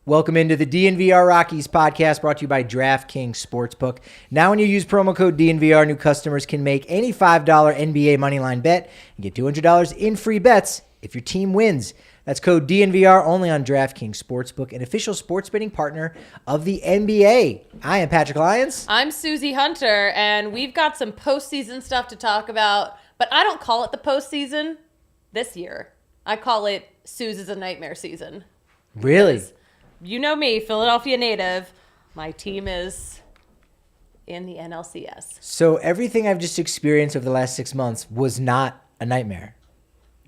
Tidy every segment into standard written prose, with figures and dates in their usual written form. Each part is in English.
Welcome into the DNVR Rockies podcast brought to you by DraftKings Sportsbook. Now when you use promo code DNVR, new customers can make any $5 NBA moneyline bet and get $200 in free bets if your team wins. That's code DNVR only on DraftKings Sportsbook, an official sports betting partner of the NBA. I am Patrick Lyons. I'm Susie Hunter, and we've got some postseason stuff to talk about, but I don't call it the postseason this year. I call it Sue's is a nightmare season. Really? You know me, Philadelphia native. My team is in the NLCS. So everything I've just experienced over the last 6 months was not a nightmare.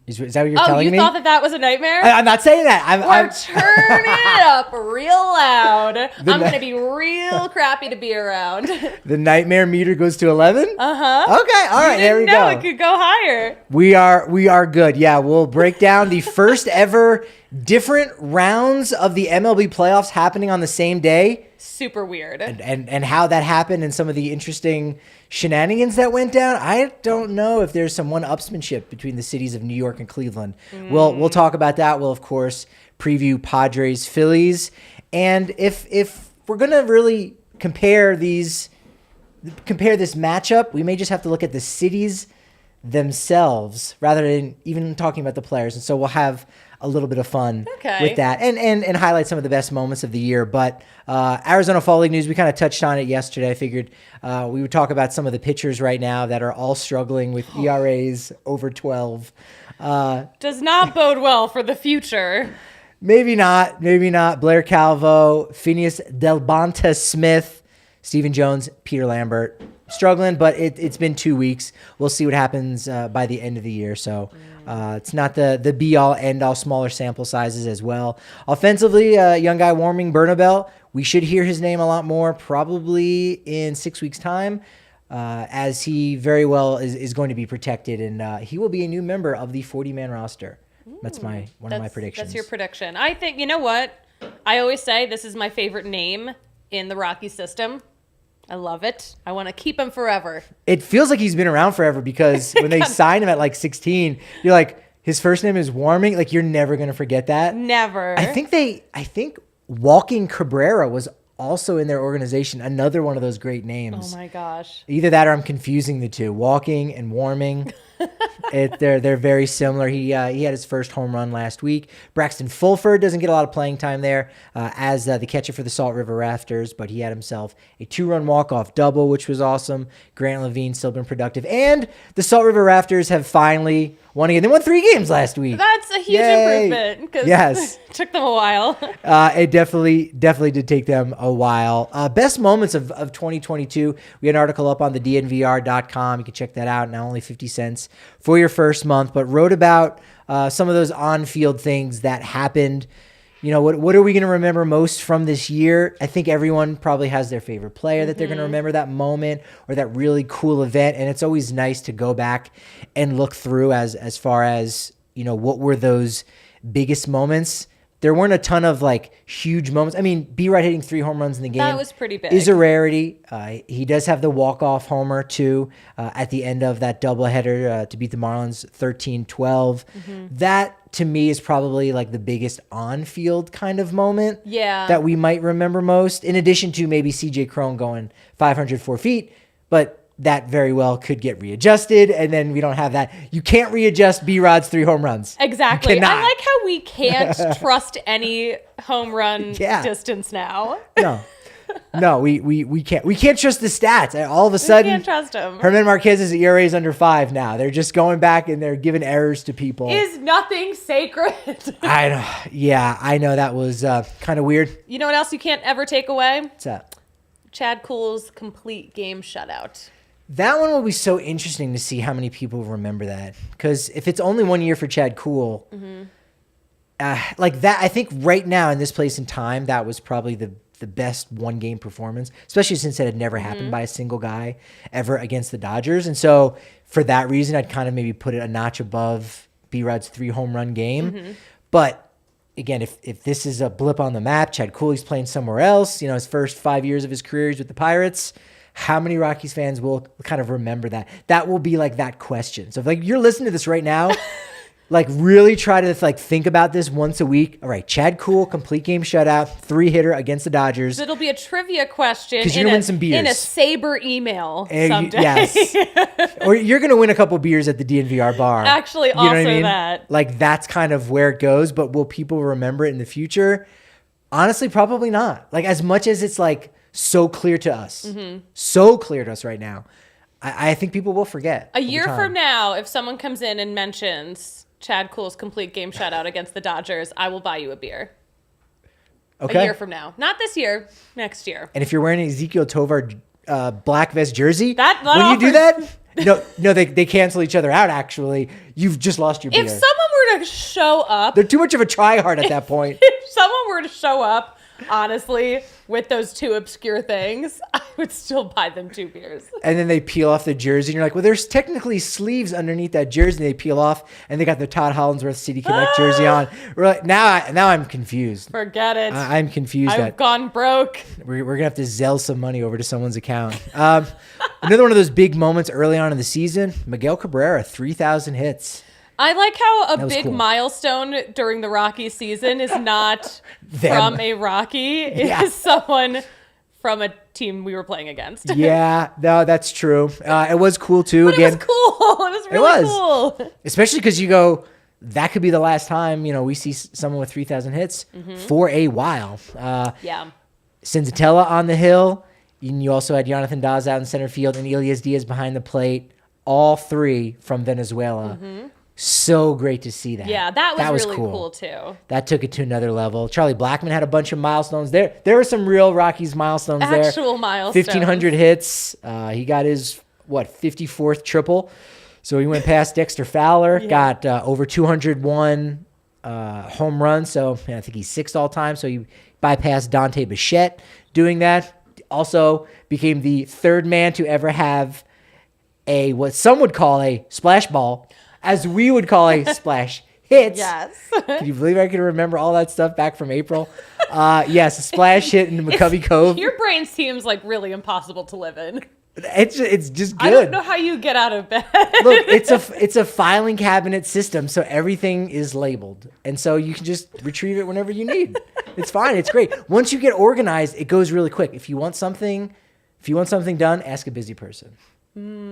Is that what you're telling me? Oh, you thought that was a nightmare? I'm not saying that. We're turning it up real loud. I'm going to be real crappy to be around. The nightmare meter goes to 11? Uh-huh. Okay, all right, there we go. It could go higher. We are good. Yeah, we'll break down the first ever different rounds of the MLB playoffs happening on the same day. Super weird. And how that happened and some of the interesting shenanigans that went down. I don't know if there's some one-upsmanship between the cities of New York and Cleveland. We'll talk about that. We'll, of course, preview Padres, Phillies. And if we're going to really compare this matchup, we may just have to look at the cities themselves rather than even talking about the players. And so we'll have a little bit of fun with that and highlight some of the best moments of the year. But Arizona Fall League news, we kind of touched on it yesterday. I figured we would talk about some of the pitchers right now that are all struggling with ERAs over 12. Does not bode well for the future. Maybe not. Blair Calvo, Phineas Delbonta Smith, Stephen Jones, Peter Lambert. Struggling, but it's been 2 weeks. We'll see what happens by the end of the year. So it's not the be-all, end-all, smaller sample sizes as well. Offensively, young guy Warming Bernabel, we should hear his name a lot more probably in 6 weeks' time as he very well is going to be protected, and he will be a new member of the 40-man roster. That's one of my predictions. That's your prediction. I think, you know what? I always say this is my favorite name in the Rocky system. I love it. I want to keep him forever. It feels like he's been around forever because when they signed him at like 16, you're like, his first name is Warming. Like, you're never going to forget that. Never. I think Walking Cabrera was also in their organization. Another one of those great names. Oh my gosh. Either that or I'm confusing the two. Walking and Warming. They're very similar. He had his first home run last week. Braxton Fulford doesn't get a lot of playing time there as the catcher for the Salt River Rafters, but he had himself a 2-run walk-off double, which was awesome. Grant Levine still been productive. And the Salt River Rafters have finally won again. They won 3 games last week. That's a huge improvement because it took them a while. It definitely did take them a while. Best moments of 2022. We had an article up on the DNVR.com. You can check that out. Now only 50 cents for your first month, but wrote about some of those on-field things that happened. You know, what are we going to remember most from this year? I think everyone probably has their favorite player that they're going to remember that moment or that really cool event. And it's always nice to go back and look through as far as, you know, what were those biggest moments. There weren't a ton of like huge moments. I mean, B-Rod hitting 3 home runs in the game. That was pretty big. Is a rarity. He does have the walk-off homer too at the end of that doubleheader to beat the Marlins 13-12. That to me is probably like the biggest on-field kind of moment that we might remember most, in addition to maybe CJ Cron going 504 feet. But that very well could get readjusted, and then we don't have that. You can't readjust B-Rod's 3 home runs. Exactly. I like how we can't trust any home run distance now. No, we can't. We can't trust the stats. All of a sudden, we can't trust him. Herman Marquez's ERA is under 5 now. They're just going back and they're giving errors to people. Is nothing sacred? I know. Yeah, I know that was kind of weird. You know what else you can't ever take away? What's that? Chad Kuhl's complete game shutout. That one will be so interesting to see how many people remember that. Because if it's only 1 year for Chad Kuhl, like that, I think right now in this place and time, that was probably the best one-game performance, especially since it had never happened by a single guy ever against the Dodgers. And so for that reason, I'd kind of maybe put it a notch above B-Rod's 3 home run game. But again, if this is a blip on the map, Chad Cooley's playing somewhere else, you know, his first 5 years of his career is with the Pirates. How many Rockies fans will kind of remember that? That will be like that question. So if like you're listening to this right now, Like really try to like think about this once a week. All right, Chad Kuhl, complete game shutout, 3-hitter against the Dodgers. It'll be a trivia question. Because you're going to win some beers. In a Saber email someday. Yes. Or you're going to win a couple beers at the DNVR bar. Actually, you know also what I mean? that. Like that's kind of where it goes. But will people remember it in the future? Honestly, probably not. Like as much as it's like so clear to us. So clear to us right now. I think people will forget. A year from now, if someone comes in and mentions Chad Kuhl's complete game shutout against the Dodgers, I will buy you a beer. Okay. A year from now. Not this year, next year. And if you're wearing an Ezekiel Tovar black vest jersey, that when you do that, no, they cancel each other out, actually. You've just lost your beer. If someone were to show up... They're too much of a tryhard at that point. If someone were to show up, honestly, with those two obscure things, I would still buy them 2 beers. And then they peel off the jersey, and you're like, well, there's technically sleeves underneath that jersey, and they peel off, and they got the Todd Hollandsworth City Connect jersey on. We're like, now I'm confused. Forget it. I'm confused. I've gone broke. We're going to have to Zelle some money over to someone's account. Another one of those big moments early on in the season, Miguel Cabrera, 3,000 hits. I like how a big cool. milestone during the Rocky season is not from a Rocky. It is someone from a team we were playing against. Yeah, no, that's true. It was cool, too. But Again, it was cool. It was really cool. Especially because you go, that could be the last time, we see someone with 3,000 hits for a while. Yeah. Senzatella on the hill. And you also had Jonathan Dawes out in center field and Elias Diaz behind the plate. All 3 from Venezuela. So great to see that. Yeah, that was really cool too. That took it to another level. Charlie Blackmon had a bunch of milestones. There were some real Rockies milestones there. Actual milestones. 1,500 hits. He got his, 54th triple. So he went past Dexter Fowler, got over 201 home runs. So I think he's 6th all time. So he bypassed Dante Bichette doing that. Also became the 3rd man to ever have what some would call a splash ball, as we would call a splash hit. Yes. Can you believe I can remember all that stuff back from April? Yes, a splash hit in McCovey Cove. Your brain seems like really impossible to live in. It's just good. I don't know how you get out of bed. Look, it's a filing cabinet system, so everything is labeled, and so you can just retrieve it whenever you need. It's fine. It's great. Once you get organized, it goes really quick. If you want something done, ask a busy person.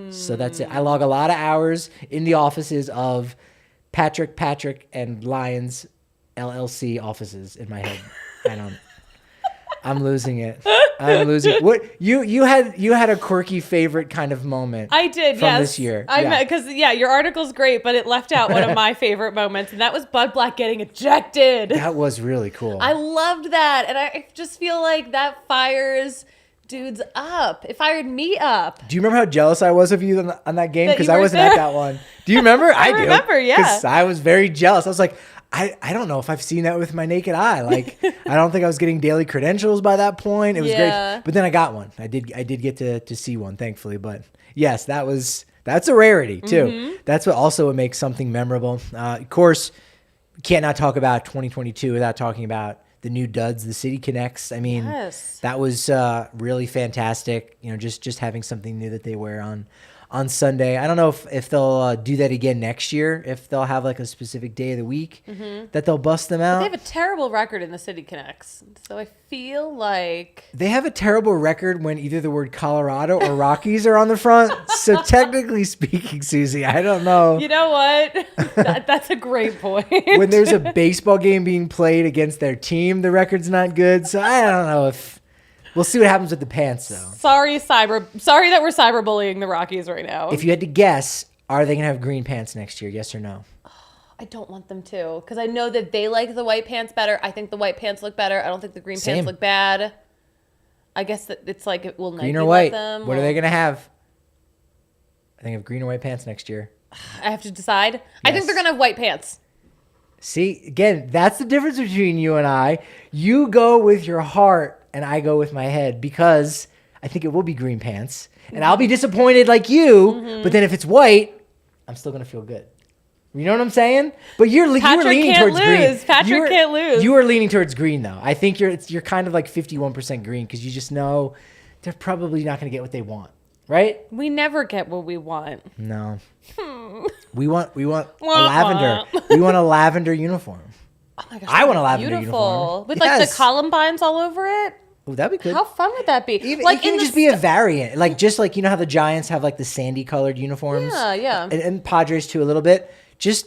So that's it. I log a lot of hours in the offices of Patrick, and Lions LLC offices in my head. I'm losing it. What you had a quirky favorite kind of moment. I did. From this year. Because your article's great, but it left out one of my favorite moments, and that was Bud Black getting ejected. That was really cool. I loved that, and I just feel like that fires dudes up. It fired me up. Do you remember how jealous I was of you on that game? Because I wasn't at that one. Do you remember? I do. Remember, yeah. Because I was very jealous. I was like, I don't know if I've seen that with my naked eye. Like, I don't think I was getting daily credentials by that point. It was great. But then I got one. I did get to see one, thankfully. But yes, that's a rarity too. That's what also makes something memorable. Of course, we can't not talk about 2022 without talking about the new duds, the City Connects. I mean, that was really fantastic. Just having something new that they wear on Sunday. I don't know if they'll do that again next year, if they'll have like a specific day of the week that they'll bust them out. But they have a terrible record in the City Connects. So I feel like... They have a terrible record when either the word Colorado or Rockies are on the front. So technically speaking, Susie, I don't know. You know what? That's a great point. When there's a baseball game being played against their team, the record's not good. So I don't know if... We'll see what happens with the pants, though. Sorry that we're cyberbullying the Rockies right now. If you had to guess, are they going to have green pants next year? Yes or no? I don't want them to, because I know that they like the white pants better. I think the white pants look better. I don't think the green pants look bad. I guess that it's like it will green or white. Them. What are they going to have? I think of green or white pants next year. I have to decide. Yes. I think they're going to have white pants. See, again, that's the difference between you and I. You go with your heart. And I go with my head because I think it will be green pants. And I'll be disappointed like you. But then if it's white, I'm still going to feel good. You know what I'm saying? But you were leaning towards green. Patrick can't lose. You were leaning towards green, though. I think you're kind of like 51% green because you just know they're probably not going to get what they want. right? We never get what we want. No. We want a lavender. We want a lavender uniform. Oh my gosh, I want a lavender beautiful. uniform. With like the columbines all over it. Oh, that'd be good. How fun would that be? Even, like it can just be a variant. Like, just like, you know how the Giants have like the sandy colored uniforms? Yeah. And Padres too, a little bit. Just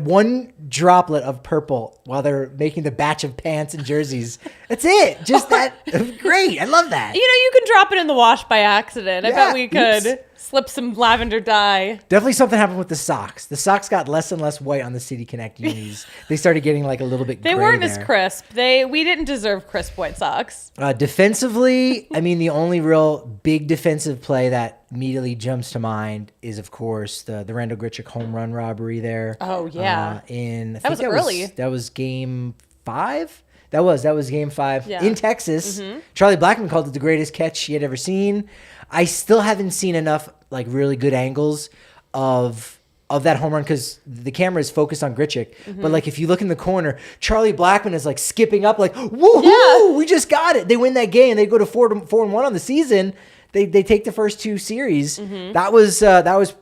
one droplet of purple while they're making the batch of pants and jerseys. That's it. Just that. Great. I love that. You know, you can drop it in the wash by accident. I bet we could slip some lavender dye. Definitely something happened with the socks. The socks got less and less white on the City Connect unis. They started getting like a little bit gray. They weren't there. as crisp. We didn't deserve crisp white socks. Defensively, I mean, the only real big defensive play that immediately jumps to mind is, of course, the Randall Grichuk home run robbery there. Oh, yeah. That was early. That was game 5. That was game 5 in Texas. Mm-hmm. Charlie Blackmon called it the greatest catch he had ever seen. I still haven't seen enough like really good angles of that home run because the camera is focused on Grichuk. But like if you look in the corner, Charlie Blackmon is like skipping up like, woohoo, we just got it. They win that game. They go to 4-1 on the season. They take the first 2 series. That was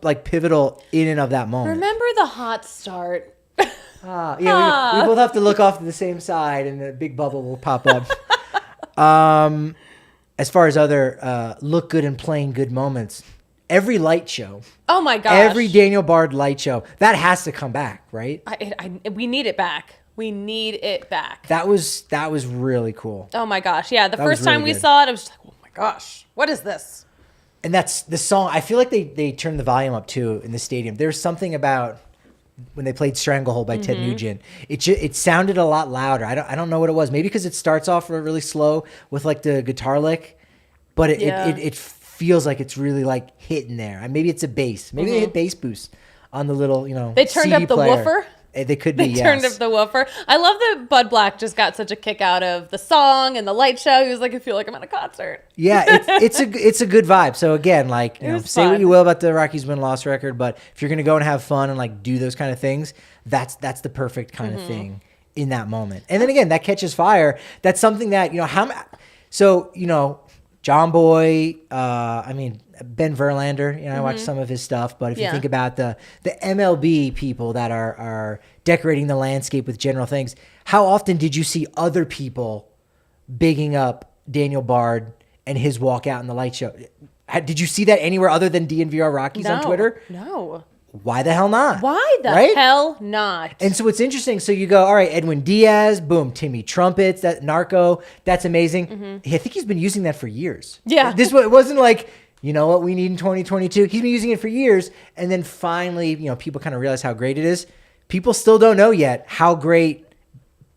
like pivotal in and of that moment. Remember the hot start? We both have to look off to the same side, and the big bubble will pop up. As far as other look good and playing good moments, every light show. Oh my gosh! Every Daniel Bard light show that has to come back, right? We need it back. We need it back. That was really cool. Oh my gosh! Yeah, the That first was time really we good. saw it, I was just like, "Oh my gosh, what is this?" And that's the song. I feel like they turned the volume up too in the stadium. There's something about when they played Stranglehold by Ted Nugent. It sounded a lot louder. I don't know what it was. Maybe because it starts off really slow with like the guitar lick, but it feels like it's really like hitting there. Maybe it's a bass. Maybe they hit bass boost on the little They turned CD up the player. woofer. They could be. They turned up the woofer. I love that Bud Black just got such a kick out of the song and the light show. He was like, I feel like I'm at a concert. Yeah, it's a good vibe. So again, like, you know, say fun. what you will about the Rockies win-loss record, but if you're gonna go and have fun and like do those kind of things, that's the perfect kind of thing in that moment. And then again, that catches fire. That's something that, you know, John Boy, Ben Verlander, I watched some of his stuff, but if you think about the MLB people that are decorating the landscape with general things, how often did you see other people bigging up Daniel Bard and his walkout in the light show? Did you see that anywhere other than DNVR Rockies on Twitter? No. Why the hell not? Why the hell not? And so it's interesting. So you go, all right, Edwin Diaz, boom, Timmy Trumpets, that Narco, that's amazing. I think he's been using that for years. Yeah. It wasn't like, you know what we need in 2022. He's been using it for years. And then finally, people kind of realize how great it is. People still don't know yet how great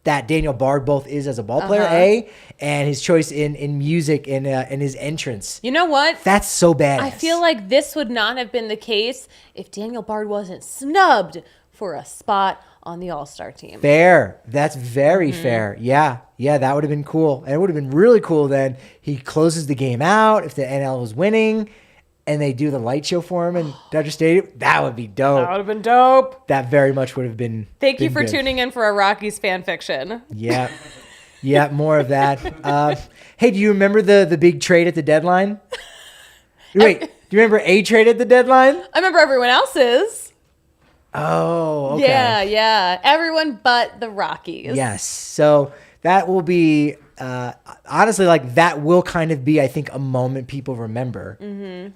that Daniel Bard both is as a ball player, and his choice in music and his entrance. You know what? That's so bad. I feel like this would not have been the case if Daniel Bard wasn't snubbed for a spot on the All-Star team. Fair. That's very fair. Yeah, that would have been cool. And it would have been really cool then. He closes the game out if the NL was winning and they do the light show for him in Dodger Stadium. That would be dope. That would have been dope. That very much would have been. Thank you for tuning in for a Rockies fan fiction. Yeah. Yeah, more of that. Hey, do you remember the big trade at the deadline? Wait, do you remember a trade at the deadline? I remember everyone else's. Oh, okay. Yeah. Everyone but the Rockies. Yes. So that will be, honestly, like that will kind of be, I think, a moment people remember.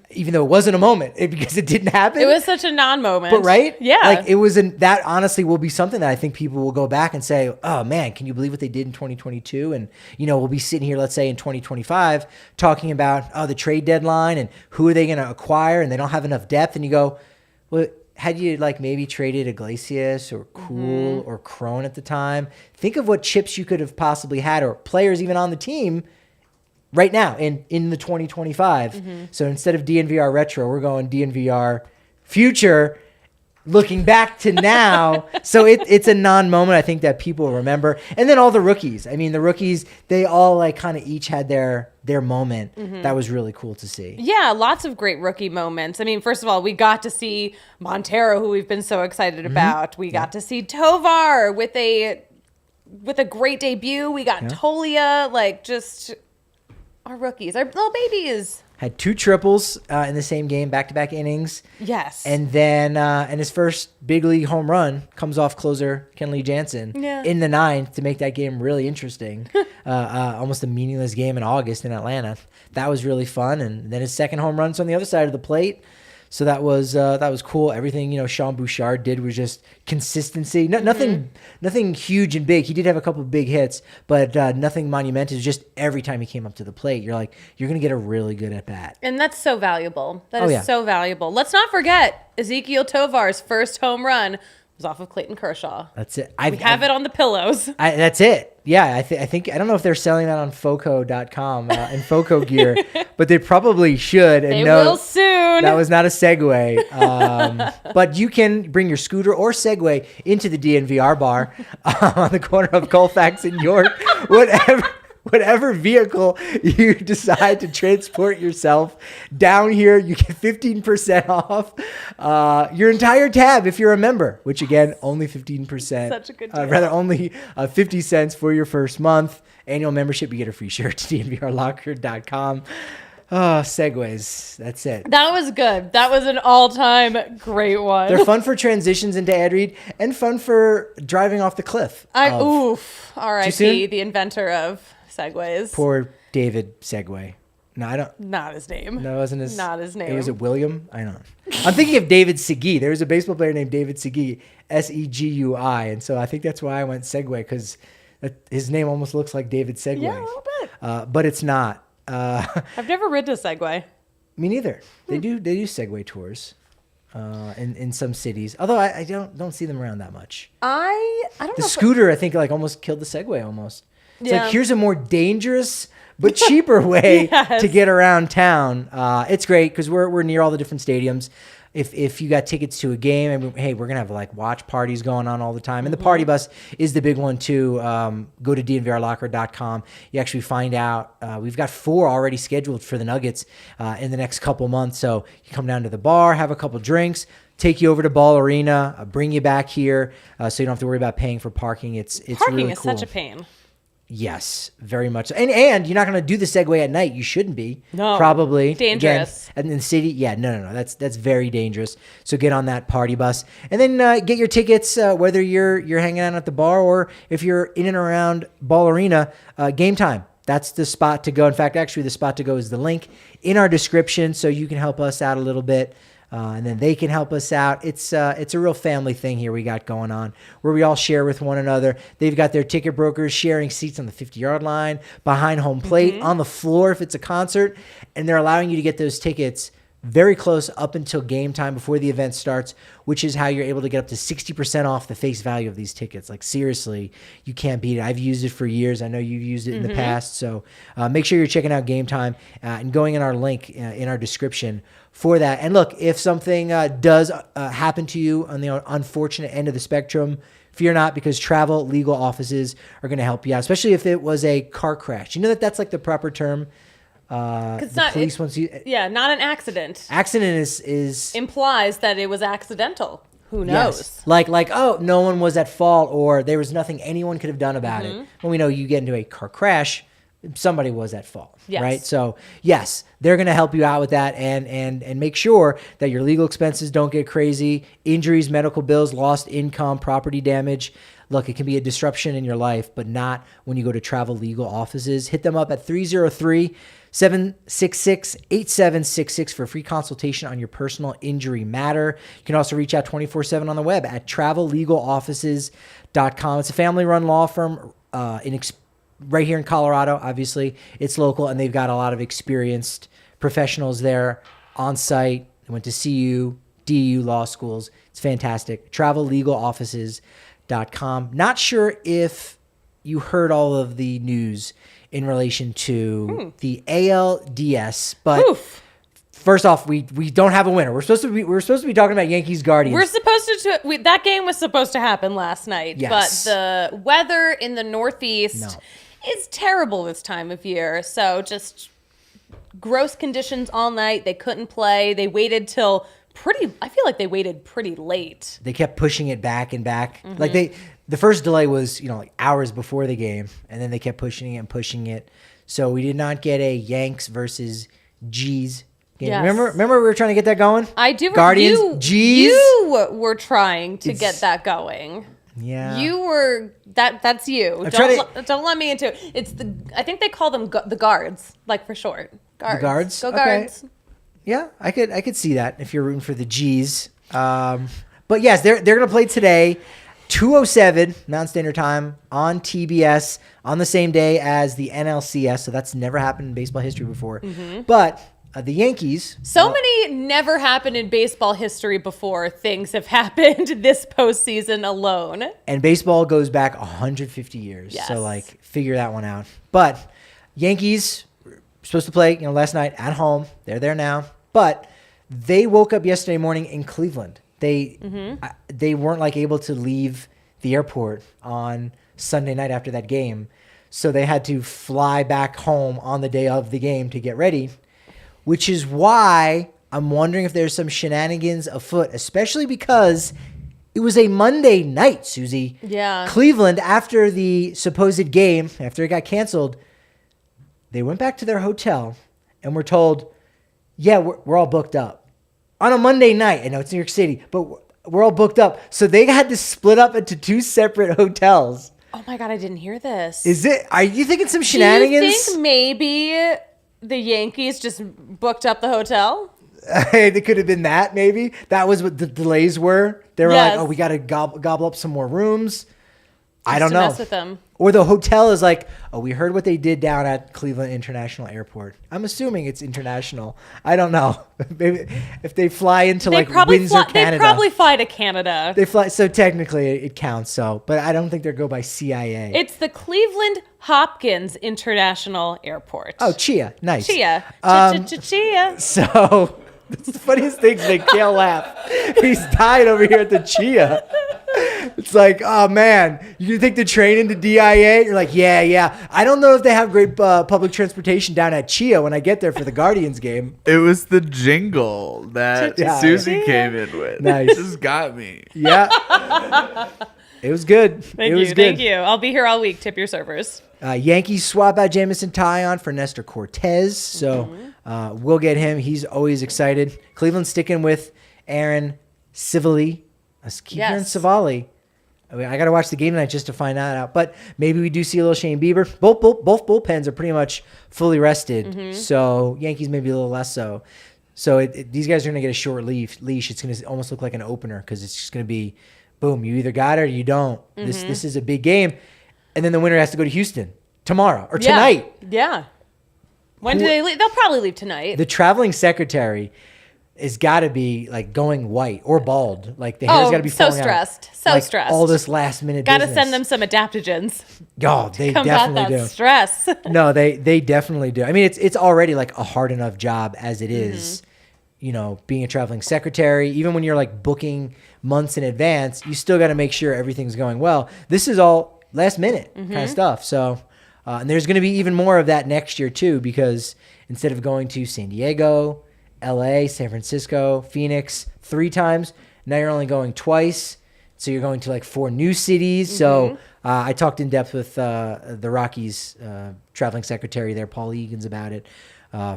Even though it wasn't a moment because it didn't happen. It was such a non-moment. But right? Yeah. Like it was, that honestly will be something that I think people will go back and say, oh man, can you believe what they did in 2022? And, we'll be sitting here, let's say in 2025, talking about, the trade deadline and who are they going to acquire and they don't have enough depth. And you go, well, had you like maybe traded Iglesias or Cool or Crone at the time, think of what chips you could have possibly had or players even on the team right now in the 2025. So instead of DNVR retro, we're going DNVR future, looking back to now. So it's a non-moment I think that people remember. And then all the rookies. I mean, the rookies, they all like kind of each had their moment. That was really cool to see. Yeah, lots of great rookie moments. I mean, first of all, we got to see Montero, who we've been so excited about. We got to see Tovar with a great debut. We got Tolia, like just our rookies, our little babies. had 2 triples in the same game, back-to-back innings. Yes. And then and his first big league home run comes off closer Kenley Jansen in the 9th to make that game really interesting. Almost a meaningless game in August in Atlanta. That was really fun. And then his second home run's on the other side of the plate. So that was cool. Everything, Sean Bouchard did was just consistency. Nothing huge and big. He did have a couple of big hits, but nothing monumental. Just every time he came up to the plate, you're like, you're going to get a really good at bat. And that's so valuable. That is so valuable. Let's not forget Ezekiel Tovar's first home run was off of Clayton Kershaw. That's it. We have it on the pillows. That's it. Yeah, I think I don't know if they're selling that on Foco.com in Foco gear, but they probably should. And they will soon. That was not a segue. But you can bring your scooter or Segway into the DNVR bar on the corner of Colfax and York. Whatever vehicle you decide to transport yourself down here, you get 15% off your entire tab if you're a member, which again, only 15%. Such a good deal. Rather, only 50 cents for your first month. Annual membership, you get a free shirt to dnvrlocker.com. Oh, segues. That's it. That was good. That was an all-time great one. They're fun for transitions into ad read and fun for driving off the cliff. R.I.P. the inventor of segues. Poor David Segway. No, I don't. Not his name. No, it wasn't his. Not his name. Was it William? I don't know. I'm thinking of David Segui. There was a baseball player named David Segui, Segui, and so I think that's why I went Segway, because his name almost looks like David Segway. Yeah, a little bit. But it's not. I've never ridden a Segway. Me neither. They do Segway tours. In some cities, although I don't see them around that much. I don't know. The scooter, I think, like almost killed the Segway almost. It's like, here's a more dangerous but cheaper way to get around town. It's great because we're near all the different stadiums. If you got tickets to a game, I mean, hey, we're gonna have like watch parties going on all the time, and the party bus is the big one too. Go to dnvrlocker.com. You actually find out we've got 4 already scheduled for the Nuggets in the next couple months. So you come down to the bar, have a couple drinks, take you over to Ball Arena, bring you back here, so you don't have to worry about paying for parking. It's parking really is cool. such a pain. Yes, very much. And you're not going to do the Segway at night. You shouldn't be. No. Probably. Dangerous. Again, and in the city, no. That's very dangerous. So get on that party bus. And then get your tickets, whether you're hanging out at the bar or if you're in and around Ball Arena, Game Time. That's the spot to go. In fact, actually, the spot to go is the link in our description, so you can help us out a little bit. And then they can help us out. It's a real family thing here we got going on, where we all share with one another. They've got their ticket brokers sharing seats on the 50-yard line, behind home plate, on the floor if it's a concert, and they're allowing you to get those tickets very close up until game time before the event starts, which is how you're able to get up to 60% off the face value of these tickets. Like, seriously, you can't beat it. I've used it for years. I know you've used it in the past. So make sure you're checking out Game Time and going in our link in our description for that. And look, if something does happen to you on the unfortunate end of the spectrum, fear not, because travel legal offices are going to help you out, especially if it was a car crash. You know that's like the proper term. The police wants you. Yeah, not an accident. Accident is implies that it was accidental. Who knows? Yes. Like, oh, no one was at fault, or there was nothing anyone could have done about it. When we know you get into a car crash, somebody was at fault, right? So yes, they're going to help you out with that and make sure that your legal expenses don't get crazy. Injuries, medical bills, lost income, property damage. Look, it can be a disruption in your life, but not when you go to travel legal offices. Hit them up at 303-766-8766 for a free consultation on your personal injury matter. You can also reach out 24/7 on the web at travellegaloffices.com. It's a family-run law firm right here in Colorado. Obviously, it's local, and they've got a lot of experienced professionals there on site. They went to CU, DU law schools. It's fantastic. travellegaloffices.com. Not sure if you heard all of the news in relation to the ALDS, but first off, we don't have a winner. We're supposed to be talking about Yankees Guardians. We're supposed to that game was supposed to happen last night, but the weather in the Northeast is terrible this time of year. So just gross conditions all night. They couldn't play. They waited till I feel like they waited pretty late. They kept pushing it back and back. Like the first delay was, like hours before the game, and then they kept pushing it and pushing it. So we did not get a Yanks versus G's game. Yes. Remember we were trying to get that going? I do. Guardians, G's. You were trying to get that going. Yeah. You were that's you. Don't let me into it. It's I think they call them the guards, like for short. Guards. The guards? Go guards. Yeah, I could see that if you're rooting for the G's. But yes, they're gonna play today, 2:07 Mountain Standard Time on TBS on the same day as the NLCS. So that's never happened in baseball history before. Mm-hmm. But the Yankees. So many never happened in baseball history before things have happened this postseason alone. And baseball goes back 150 years. Yes. So figure that one out. But Yankees were supposed to play, last night at home. They're there now. But they woke up yesterday morning in Cleveland. They weren't able to leave the airport on Sunday night after that game. So they had to fly back home on the day of the game to get ready. Which is why I'm wondering if there's some shenanigans afoot, especially because it was a Monday night, Susie. Yeah. Cleveland, after the supposed game, after it got canceled, they went back to their hotel and were told, yeah, we're all booked up. On a Monday night, I know it's New York City, but we're all booked up. So they had to split up into two separate hotels. Oh my God, I didn't hear this. Are you thinking some shenanigans? Do you think maybe the Yankees just booked up the hotel? It could have been that, maybe. That was what the delays were. They were like, oh, we got to gobble up some more rooms. I don't know. Mess with them. Or the hotel is like, oh, we heard what they did down at Cleveland International Airport. I'm assuming it's international. I don't know. Maybe if they fly into Windsor, Canada. They probably fly to Canada. They fly, so technically it counts. So, but I don't think they go by CIA. It's the Cleveland Hopkins International Airport. Oh, Chia, nice. Chia, Chia. So that's the funniest thing to make Kale laugh. He's dying over here at the Chia. It's like, oh man, you take the train into DIA? You're like, yeah. I don't know if they have great public transportation down at Chia when I get there for the Guardians game. It was the jingle that Susie came in with. Nice. It just got me. Yeah. It was good. Thank you. I'll be here all week. Tip your servers. Yankees swap out Jamison Taillon for Nestor Cortez. So we'll get him. He's always excited. Cleveland sticking with Aaron Civili. Let's keep hearing Savali. I got to watch the game tonight just to find that out. But maybe we do see a little Shane Bieber. Both bullpens are pretty much fully rested. So Yankees maybe a little less so. So these guys are going to get a short leash. It's going to almost look like an opener because it's just going to be, boom, you either got it or you don't. This is a big game. And then the winner has to go to Houston tomorrow or tonight. Yeah. When do they leave? They'll probably leave tonight. The traveling secretary has got to be going white or bald. The hair's got to be falling stressed. out. Stressed. All this last minute Got to business. send them some adaptogens. Oh, they definitely do. Stress. No, they definitely do. I mean, it's already a hard enough job as it is. Being a traveling secretary, even when you're booking months in advance, you still got to make sure everything's going well. This is all last minute kind of stuff. So, and there's going to be even more of that next year too, because instead of going to San Diego, LA, San Francisco, Phoenix 3 times, now you're only going twice. So you're going to 4 new cities. So I talked in depth with the Rockies traveling secretary there, Paul Egan's, about it.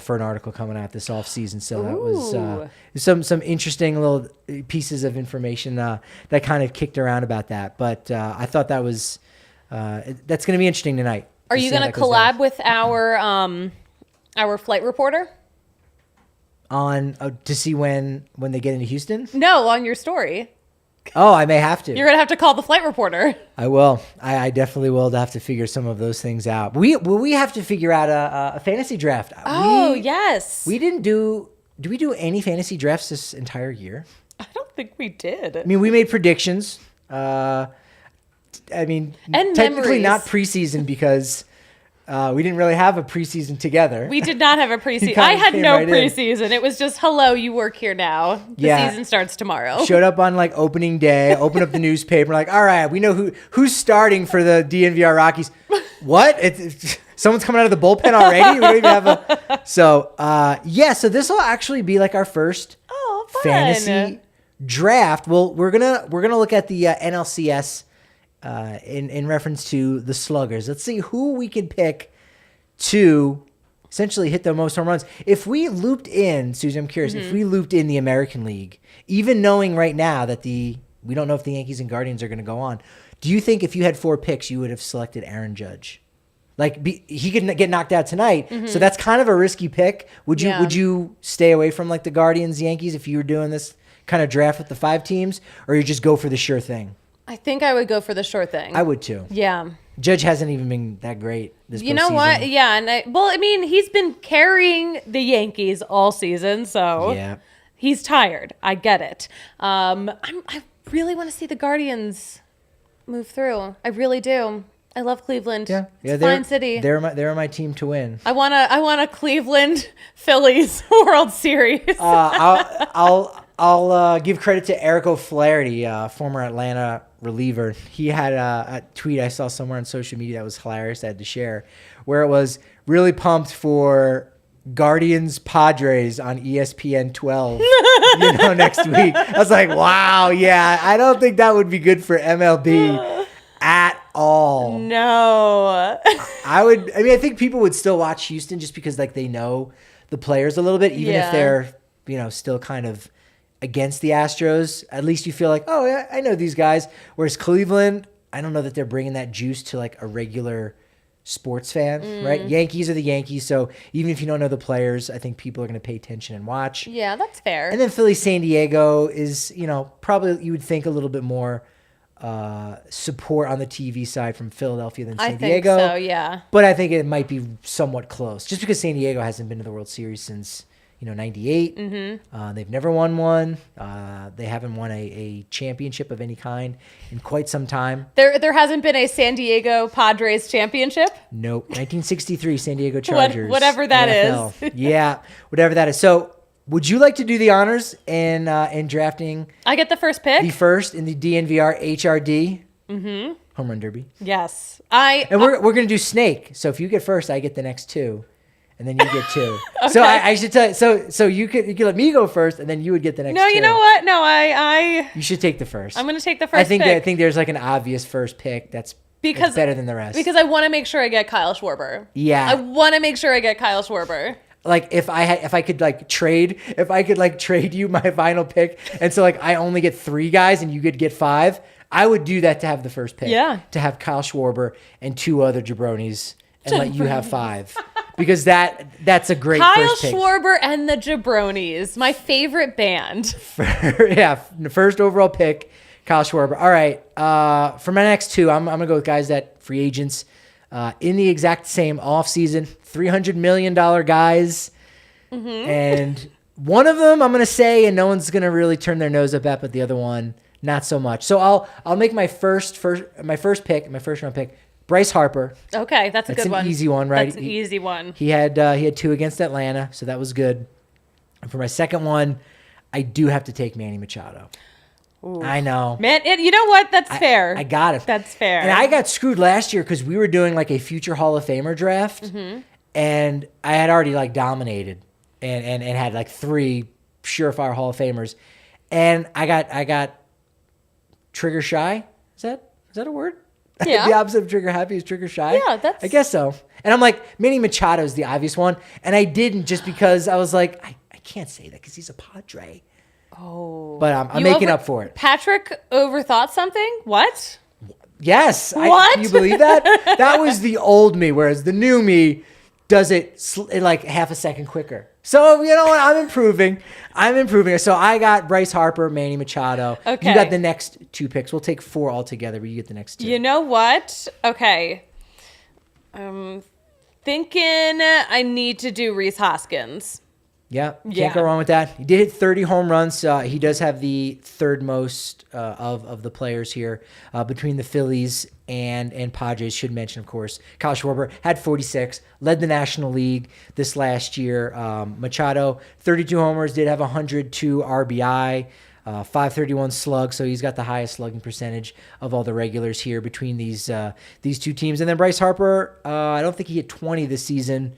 For an article coming out this off season. So that was some interesting little pieces of information that kind of kicked around about that. But I thought that was that's going to be interesting tonight. Are you going to collab with our flight reporter on to see when they get into Houston? No, on your story. Oh, I may have to. You're going to have to call the flight reporter. I will. I definitely will have to figure some of those things out. We have to figure out a fantasy draft. Oh, yes. We didn't do we do any fantasy drafts this entire year? I don't think we did. I mean, we made predictions. And technically memories. Not preseason because we didn't really have a preseason together. We did not have a preseason. I had no preseason. It was just, hello, you work here now. The season starts tomorrow. Showed up on opening day, opened up the newspaper, all right, we know who's starting for the DNVR Rockies. What? Someone's coming out of the bullpen already? We don't even have so this will actually be our first fantasy draft. Well, we're gonna look at the NLCS in reference to the sluggers. Let's see who we can pick to essentially hit the most home runs. If we looped in, Susie, I'm curious, if we looped in the American League, even knowing right now that we don't know if the Yankees and Guardians are going to go on, do you think if you had 4 picks, you would have selected Aaron Judge? Like he could get knocked out tonight, so that's kind of a risky pick. Would you stay away from like the Guardians, Yankees if you were doing this kind of draft with the 5 teams, or you just go for the sure thing? I think I would go for the sure thing. I would too. Yeah. Judge hasn't even been that great this postseason. You know what? Yeah, and he's been carrying the Yankees all season, so he's tired. I get it. I really want to see the Guardians move through. I really do. I love Cleveland. Yeah, it's a fine city. They're my team to win. I want a Cleveland Phillies World Series. I'll give credit to Eric O'Flaherty, former Atlanta reliever. He had a tweet I saw somewhere on social media that was hilarious. I had to share, where it was really pumped for Guardians Padres on ESPN 12. Next week. I was like, wow, yeah. I don't think that would be good for MLB at all. No. I think people would still watch Houston just because like they know the players a little bit, even if they're, still kind of against the Astros. At least you feel like, oh yeah, I know these guys. Whereas Cleveland, I don't know that they're bringing that juice to like a regular sports fan, right? Yankees are the Yankees, so even if you don't know the players, I think people are going to pay attention and watch. Yeah, that's fair. And then Philly, San Diego is, probably you would think a little bit more support on the TV side from Philadelphia than San Diego. I think so, yeah. But I think it might be somewhat close, just because San Diego hasn't been to the World Series since 98. They've never won one. They haven't won a championship of any kind in quite some time. There hasn't been a San Diego Padres championship? Nope. 1963 San Diego Chargers. Whatever that NFL. is. Yeah, whatever that is. So would you like to do the honors in drafting? I get the first pick? The first in the DNVR HRD. Home Run Derby. Yes. And we're going to do snake. So if you get first, I get the next 2. And then you get 2. Okay. So I should tell you. So you could let me go first, and then you would get the next 2. No, you know what? No, I. You should take the first. I'm going to take the first. I think there's like an obvious first pick that's better than the rest. Because I want to make sure I get Kyle Schwarber. Yeah. I want to make sure I get Kyle Schwarber. Like if I could trade you my final pick, and so like I only get 3 guys and you could get 5, I would do that to have the first pick. Yeah. To have Kyle Schwarber and 2 other jabronis and let you have 5. Because that's a great first pick. Kyle Schwarber and the Jabronis, my favorite band. The first overall pick, Kyle Schwarber. All right, for my next 2, I'm going to go with guys that free agents in the exact same offseason, $300 million guys. And one of them I'm going to say, and no one's going to really turn their nose up at, but the other one, not so much. So I'll make my first round pick, Bryce Harper. Okay, that's a good one. That's an easy one, right? That's an easy one. He had 2 against Atlanta, so that was good. And for my second one, I do have to take Manny Machado. Ooh. I know. Man, you know what? That's fair. I got it. That's fair. And I got screwed last year because we were doing like a future Hall of Famer draft, and I had already like dominated and had like 3 surefire Hall of Famers, and I got trigger shy. Is that a word? Yeah. The opposite of trigger happy is trigger shy. Yeah, I guess so. And I'm like, Manny Machado is the obvious one, and I didn't just because I was like, I can't say that because he's a Padre. Oh. But I'm making up for it. Patrick overthought something? What? Yes. What? Can you believe that? That was the old me, whereas the new me does it in like half a second quicker. So, you know what? I'm improving. So I got Bryce Harper, Manny Machado. Okay. You got the next 2 picks. We'll take 4 altogether, but you get the next 2. You know what? Okay. I'm thinking I need to do Rhys Hoskins. Yeah, can't go wrong with that. He did hit 30 home runs. He does have the 3rd most of the players here between the Phillies and Padres. Should mention, of course, Kyle Schwarber had 46, led the National League this last year. Machado, 32 homers, did have 102 RBI, 531 slug, so he's got the highest slugging percentage of all the regulars here between these 2 teams. And then Bryce Harper, I don't think he hit 20 this season,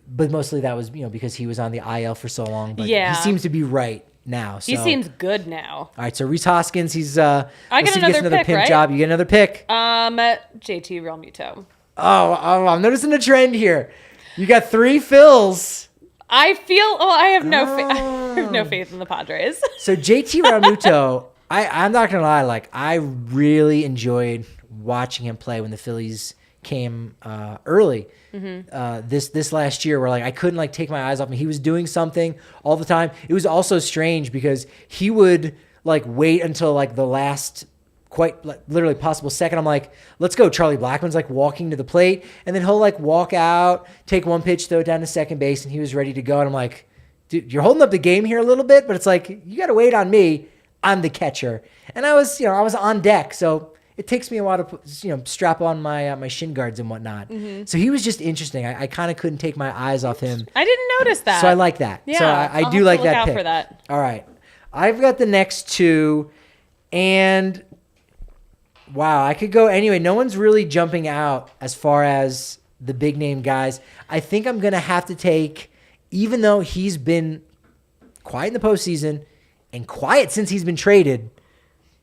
but mostly that was because he was on the IL for so long. But he seems to be right now. So. He seems good now. All right, so Rhys Hoskins, he's I get another pick, pimp right? job. You get another pick. JT Realmuto. Oh, I'm noticing a trend here. You got 3 Phils. I have no faith in the Padres. So JT Ramuto, I'm not gonna lie, like I really enjoyed watching him play when the Phillies came early. This last year, where like I couldn't like take my eyes off him. He was doing something all the time. It was also strange because he would like wait until like the last quite like, literally possible second. I'm like, let's go. Charlie Blackmon's like walking to the plate, and then he'll like walk out, take one pitch, throw it down to second base, and he was ready to go. And I'm like, dude, you're holding up the game here a little bit, but it's like you got to wait on me. I'm the catcher, and I was on deck, so it takes me a while to strap on my shin guards and whatnot. So he was just interesting. I kind of couldn't take my eyes off him. I didn't notice that. So I like that. Yeah, so I do like that pick. For that. All right, I've got the next 2, and wow, I could go anyway. No one's really jumping out as far as the big name guys. I think I'm gonna have to take, even though he's been quiet in the postseason and quiet since he's been traded,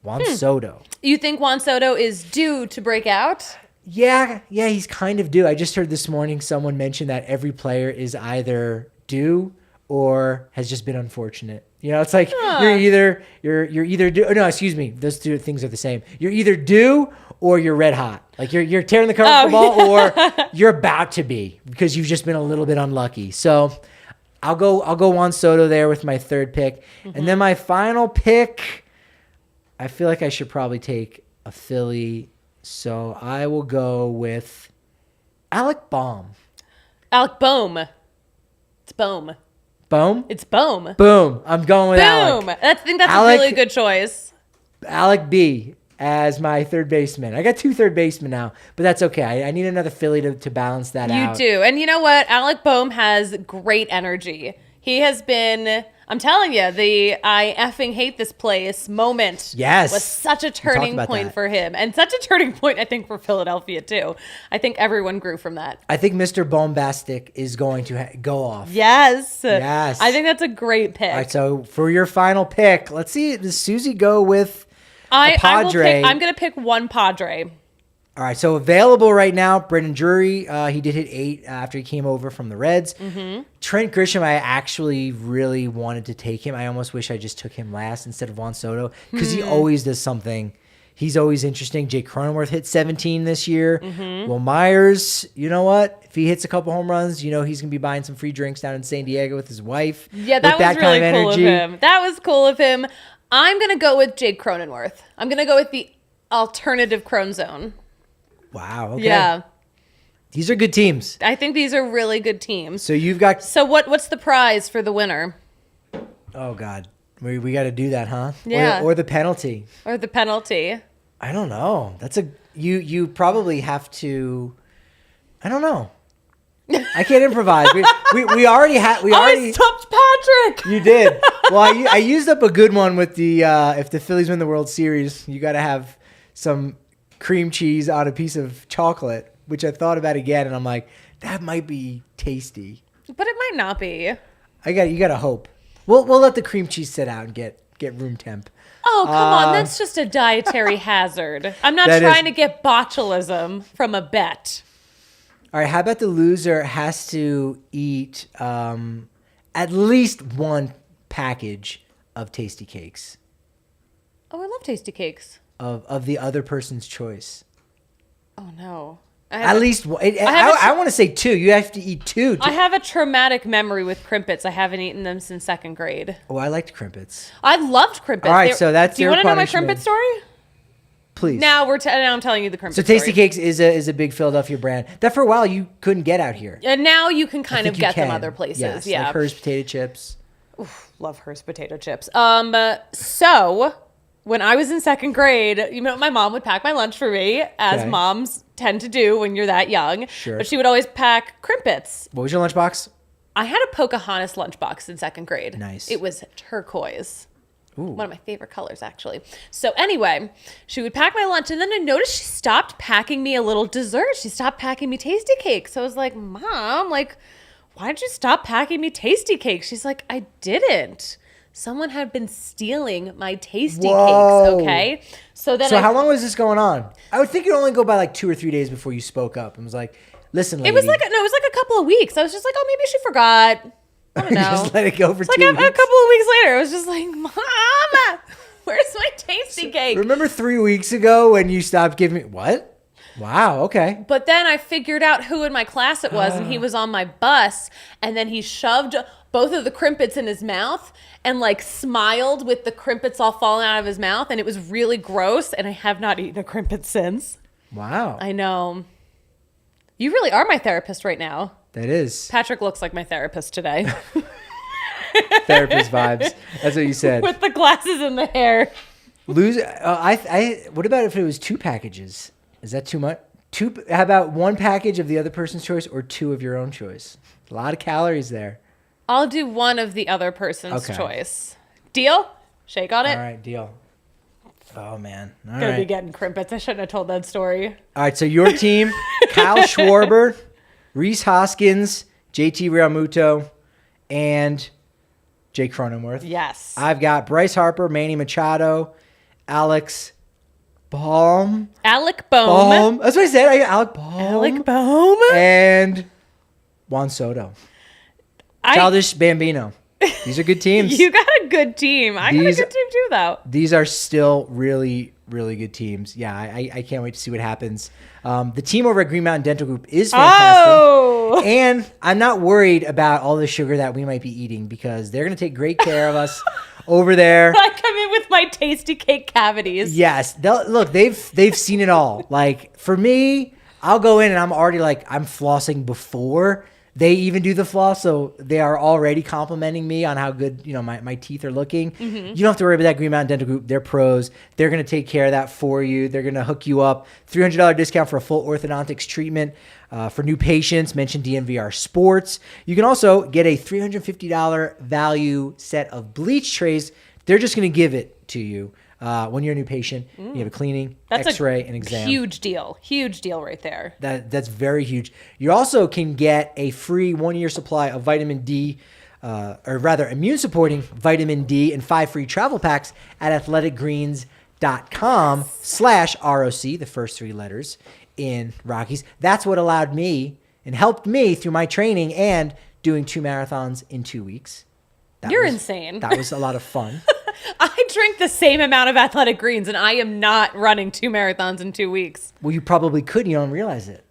Juan Soto. You think Juan Soto is due to break out? Yeah, he's kind of due. I just heard this morning someone mention that every player is either due or has just been unfortunate. It's like you're either due. Oh, no, excuse me. Those 2 things are the same. You're either due or you're red hot. Like you're tearing the cover off the ball, or you're about to be because you've just been a little bit unlucky. So I'll go Juan Soto there with my 3rd pick, and then my final pick. I feel like I should probably take a Philly, so I will go with Alec Bohm. Alec Bohm. It's Bohm. Bohm? It's Bohm. Boom. I'm going with Alec. Boom. I think that's Alec, a really good choice. Alec B as my 3rd baseman. I got 2 third basemen now, but that's okay. I need another Philly to balance that out. You do. And you know what? Alec Bohm has great energy. He has been, I'm telling you, the I effing hate this place moment was such a turning point for him. And such a turning point, I think, for Philadelphia, too. I think everyone grew from that. I think Mr. Bombastic is going to go off. Yes. I think that's a great pick. All right, so for your final pick, let's see, does Susie go with a Padre? I'm going to pick one Padre. All right, so available right now, Brendan Drury. He did hit 8 after he came over from the Reds. Trent Grisham, I actually really wanted to take him. I almost wish I just took him last instead of Juan Soto because he always does something. He's always interesting. Jake Cronenworth hit 17 this year. Will Myers, you know what? If he hits a couple home runs, he's going to be buying some free drinks down in San Diego with his wife. Yeah, that was really cool of him. That was cool of him. I'm going to go with Jake Cronenworth. I'm going to go with the alternative Crone Zone. Wow. Okay. Yeah. These are good teams. I think these are really good teams. So you've got. So what's the prize for the winner? Oh God, we got to do that, huh? Yeah. Or the penalty. Or the penalty. I don't know. That's you probably have to. I don't know. I can't improvise. We already had. I stopped Patrick. You did. Well, I used up a good one with the if the Phillies win the World Series, you got to have some cream cheese on a piece of chocolate, which I thought about again, and I'm like, that might be tasty, but it might not be. You got to hope. We'll let the cream cheese sit out and get room temp. Oh, come on, that's just a dietary hazard. I'm not trying to get botulism from a bet. All right, how about the loser has to eat at least 1 package of Tasty Cakes? Oh, I love Tasty Cakes. Of the other person's choice. Oh, no. At least one. I want to say 2. You have to eat 2. I have a traumatic memory with Krimpets. I haven't eaten them since 2nd grade. Oh, I liked Krimpets. I loved Krimpets. All right, so that's. Do you want to know my Krimpet story? Please. Now I'm telling you the Krimpet story. So Tasty Cakes is a big Philadelphia brand that for a while you couldn't get out here. And now you can kind of get them other places. Yes, yeah. Like Hers potato chips. Oof, love Hers potato chips. So when I was in 2nd grade, my mom would pack my lunch for me, as moms tend to do when you're that young. Sure. But she would always pack Krimpets. What was your lunchbox? I had a Pocahontas lunchbox in 2nd grade. Nice. It was turquoise. Ooh. One of my favorite colors, actually. So anyway, she would pack my lunch, and then I noticed she stopped packing me a little dessert. She stopped packing me Tasty Cakes. So I was like, Mom, why did you stop packing me Tasty Cakes? She's like, I didn't. Someone had been stealing my Tasty Cakes, okay? So how long was this going on? I would think it'd only go by 2 or 3 days before you spoke up and was like, Listen, lady. It was like a couple of weeks. I was just like, oh, maybe she forgot. I don't know. Just let it go for 2 like weeks. A couple of weeks later, I was just like, Mom, where's my tasty cake? Remember 3 weeks ago when you stopped giving me what? Wow, okay. But then I figured out who in my class it was, and he was on my bus, and then he shoved both of the crimpets in his mouth and like smiled with the crimpets all falling out of his mouth, and it was really gross, and I have not eaten a crimpet since. Wow. I know. You really are my therapist right now. That is. Patrick looks like my therapist today. Therapist vibes. That's what you said. With the glasses and the hair. What about if it was 2 packages? Is that too much? How about 1 package of the other person's choice or 2 of your own choice? A lot of calories there. I'll do 1 of the other person's choice. Deal? Shake on it? All right, deal. Oh, man. All Gonna right. be getting crimpets. I shouldn't have told that story. All right, so your team, Kyle Schwarber, Reese Hoskins, JT Ramuto, and Jake Cronenworth. Yes. I've got Bryce Harper, Manny Machado, Alec Bohm. Alec Bohm. That's what I said. Alec Bohm. Alec Bohm. And Juan Soto. Childish Bambino. These are good teams. You got a good team. I got a good team too, though. These are still really, really good teams. Yeah, I can't wait to see what happens. The team over at Green Mountain Dental Group is fantastic. Oh! And I'm not worried about all the sugar that we might be eating because they're going to take great care of us over there. I come in with my tasty cake cavities. Yes. Look, they've seen it all. Like, for me, I'll go in and I'm already like, I'm flossing before they even do the floss, so they are already complimenting me on how good, my teeth are looking. Mm-hmm. You don't have to worry about that. Green Mountain Dental Group, they're pros. They're going to take care of that for you. They're going to hook you up. $300 discount for a full orthodontics treatment for new patients. Mention DNVR Sports. You can also get a $350 value set of bleach trays. They're just going to give it to you. When you're a new patient, you have a cleaning, x-ray, and exam. Huge deal right there. That's very huge. You also can get a free 1-year supply of vitamin D, or rather immune-supporting vitamin D and 5 free travel packs at athleticgreens.com/ROC, the first 3 letters in Rockies. That's what allowed me and helped me through my training and doing 2 marathons in 2 weeks. You're insane. That was a lot of fun. I drink the same amount of Athletic Greens, and I am not running 2 marathons in 2 weeks. Well, you probably could. You don't realize it.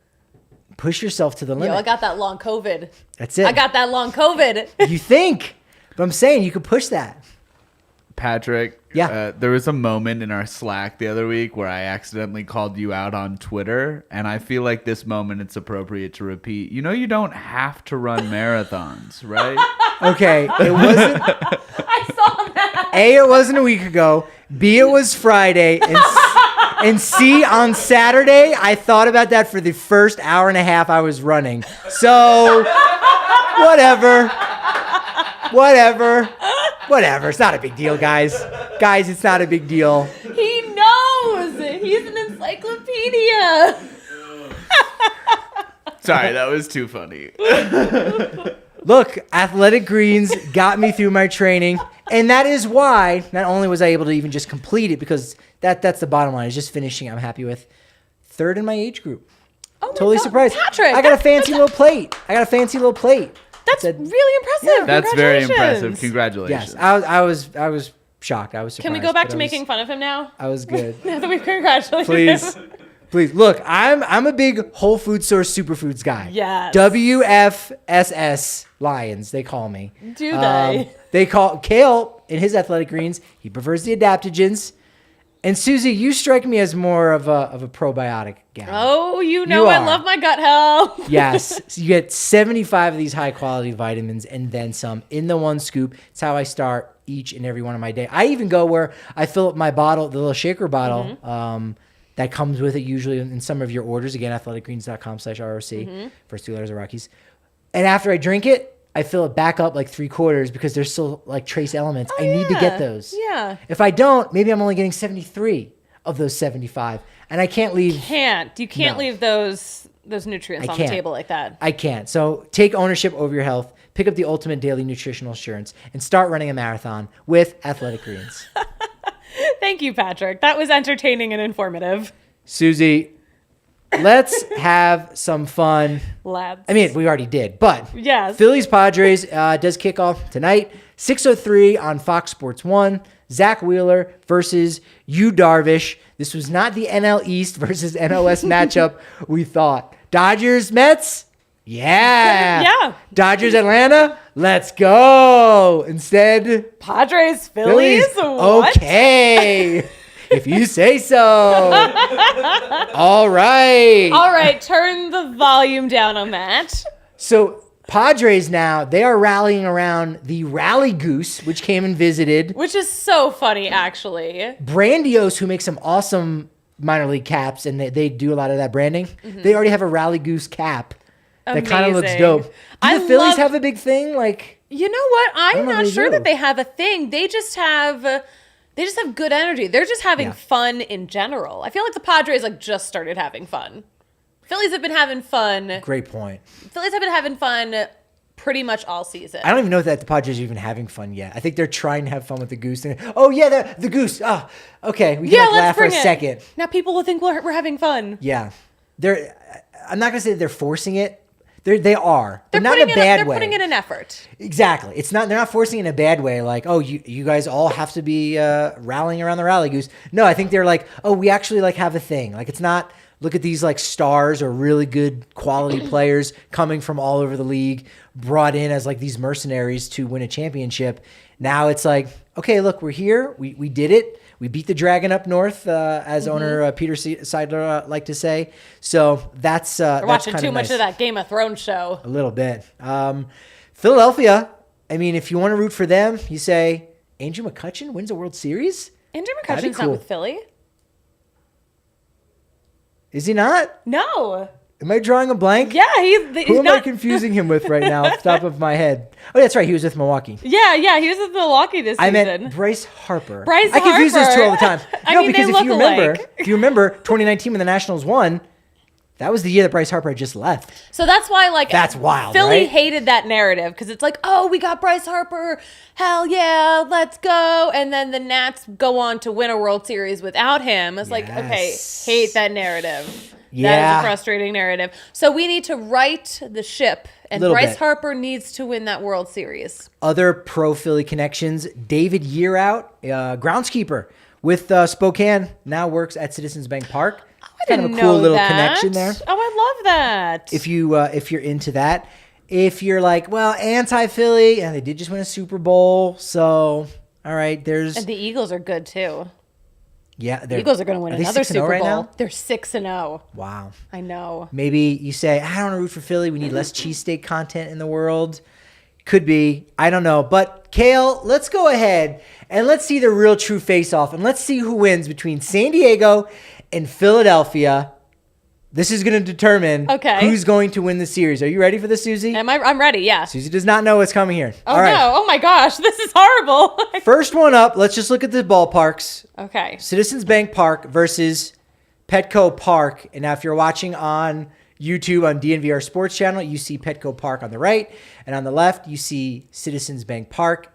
Push yourself to the limit. Yo, I got that long COVID. That's it. I got that long COVID. You think. But I'm saying you could push that. Patrick, there was a moment in our Slack the other week where I accidentally called you out on Twitter, and I feel like this moment it's appropriate to repeat. You don't have to run marathons, right? Okay, it wasn't. I saw that. A, it wasn't a week ago. B, it was Friday. And C, on Saturday, I thought about that for the first hour and a half I was running. So, whatever. It's not a big deal, guys. Guys, it's not a big deal. He knows. He's an encyclopedia. Sorry, that was too funny. Look, Athletic Greens got me through my training, and that is why not only was I able to even just complete it, because that's the bottom line, is just finishing I'm happy with. 3rd in my age group. Oh my Totally God, surprised. Patrick, I got a fancy little plate. That's really impressive. Yeah. That's very impressive. Congratulations. Yes, I was shocked. I was surprised. Can we go back to making fun of him now? I was good. Now that we've congratulated him. Please. Look, I'm a big Whole Food Source superfoods guy. Yes. WFSS Lions, they call me. Do they? They call Kale in his Athletic Greens. He prefers the adaptogens. And Susie, you strike me as more of a probiotic gal. Oh, I love my gut health. Yes. So you get 75 of these high quality vitamins and then some in the one scoop. It's how I start each and every one of my day. I even go where I fill up my bottle, the little shaker bottle, that comes with it usually in some of your orders. Again, athleticgreens.com/ROC. First 2 letters of Rockies. And after I drink it, I fill it back up like 3/4 because there's still like trace elements. I need to get those. Yeah. If I don't, maybe I'm only getting 73 of those 75. And I can't leave. You can't leave those nutrients on the table like that. I can't. So take ownership over your health. Pick up the ultimate daily nutritional assurance and start running a marathon with Athletic Greens. Thank you, Patrick. That was entertaining and informative. Susie, let's have some fun. Lads. I mean, we already did, but yes. Phillies-Padres does kick off tonight, 6:03 on Fox Sports 1. Zach Wheeler versus Yu Darvish. This was not the NL East versus NL West matchup we thought. Dodgers, Mets? Yeah. Yeah. Dodgers, Atlanta? Let's go. Instead, Padres, Phillies? What? Okay. If you say so. All right. All right, turn the volume down on that. So Padres now, they are rallying around the Rally Goose, which came and visited. Which is so funny, actually. Brandios, who makes some awesome minor league caps, and they do a lot of that branding. Mm-hmm. They already have a Rally Goose cap. That kind of looks dope. Do the Phillies have a big thing? Like, you know what? I'm not sure that they have a thing. They just have good energy. They're just having fun in general. I feel like the Padres just started having fun. Phillies have been having fun. Great point. Phillies have been having fun pretty much all season. I don't even know that the Padres are even having fun yet. I think they're trying to have fun with the goose. Oh yeah, the goose. Oh, okay. We can laugh for a second. Now people will think we're having fun. Yeah, I'm not gonna say that they're forcing it. They are. They're not in a bad way. They're putting in an effort. Exactly. It's not. They're not forcing it in a bad way. Like, oh, you guys all have to be rallying around the Rally Goose. No, I think they're like, oh, we actually have a thing. Like, it's not. Look at these stars or really good quality players coming from all over the league, brought in as these mercenaries to win a championship. Now it's like, okay, look, we're here. We did it. We beat the dragon up north, as owner Peter Seidler liked to say. So that's we're watching too much of that Game of Thrones show. A little bit. Philadelphia. I mean, if you want to root for them, you say Andrew McCutchen wins a World Series. Andrew McCutchen's not with Philly. Is he not? No. Am I drawing a blank? Yeah, he's Who am not... I confusing him with right now off the top of my head? Oh, that's right. He was with Milwaukee. Yeah, he was with Milwaukee this season. I meant Bryce Harper. I confuse those two all the time. Because if you remember 2019 when the Nationals won, that was the year that Bryce Harper had just left. So that's why, that's wild, Philly right? hated that narrative because it's oh, we got Bryce Harper. Hell yeah, let's go. And then the Nats go on to win a World Series without him. It's okay, hate that narrative. Yeah. That is a frustrating narrative. So we need to right the ship, and Bryce Harper needs to win that World Series. Other pro-Philly connections, David Yearout, groundskeeper with Spokane, now works at Citizens Bank Park. Kind of a cool little connection there. Oh, I love that. If you're into that. If you're anti-Philly, and they did just win a Super Bowl, so all right, and the Eagles are good too. Yeah, the Eagles are going to win another Super Bowl. Right now? They're 6-0. Wow. I know. Maybe you say, I don't want to root for Philly. We need less cheesesteak content in the world. Could be. I don't know. But, Kale, let's go ahead and let's see the real true face-off. And let's see who wins between San Diego and Philadelphia. This is going to determine who's going to win the series. Are you ready for this, Susie? I'm ready, yeah. Susie does not know what's coming here. Oh, all right. No. Oh, my gosh. This is horrible. First one up, let's just look at the ballparks. Okay. Citizens Bank Park versus Petco Park. And now if you're watching on YouTube on DNVR Sports Channel, you see Petco Park on the right. And on the left, you see Citizens Bank Park.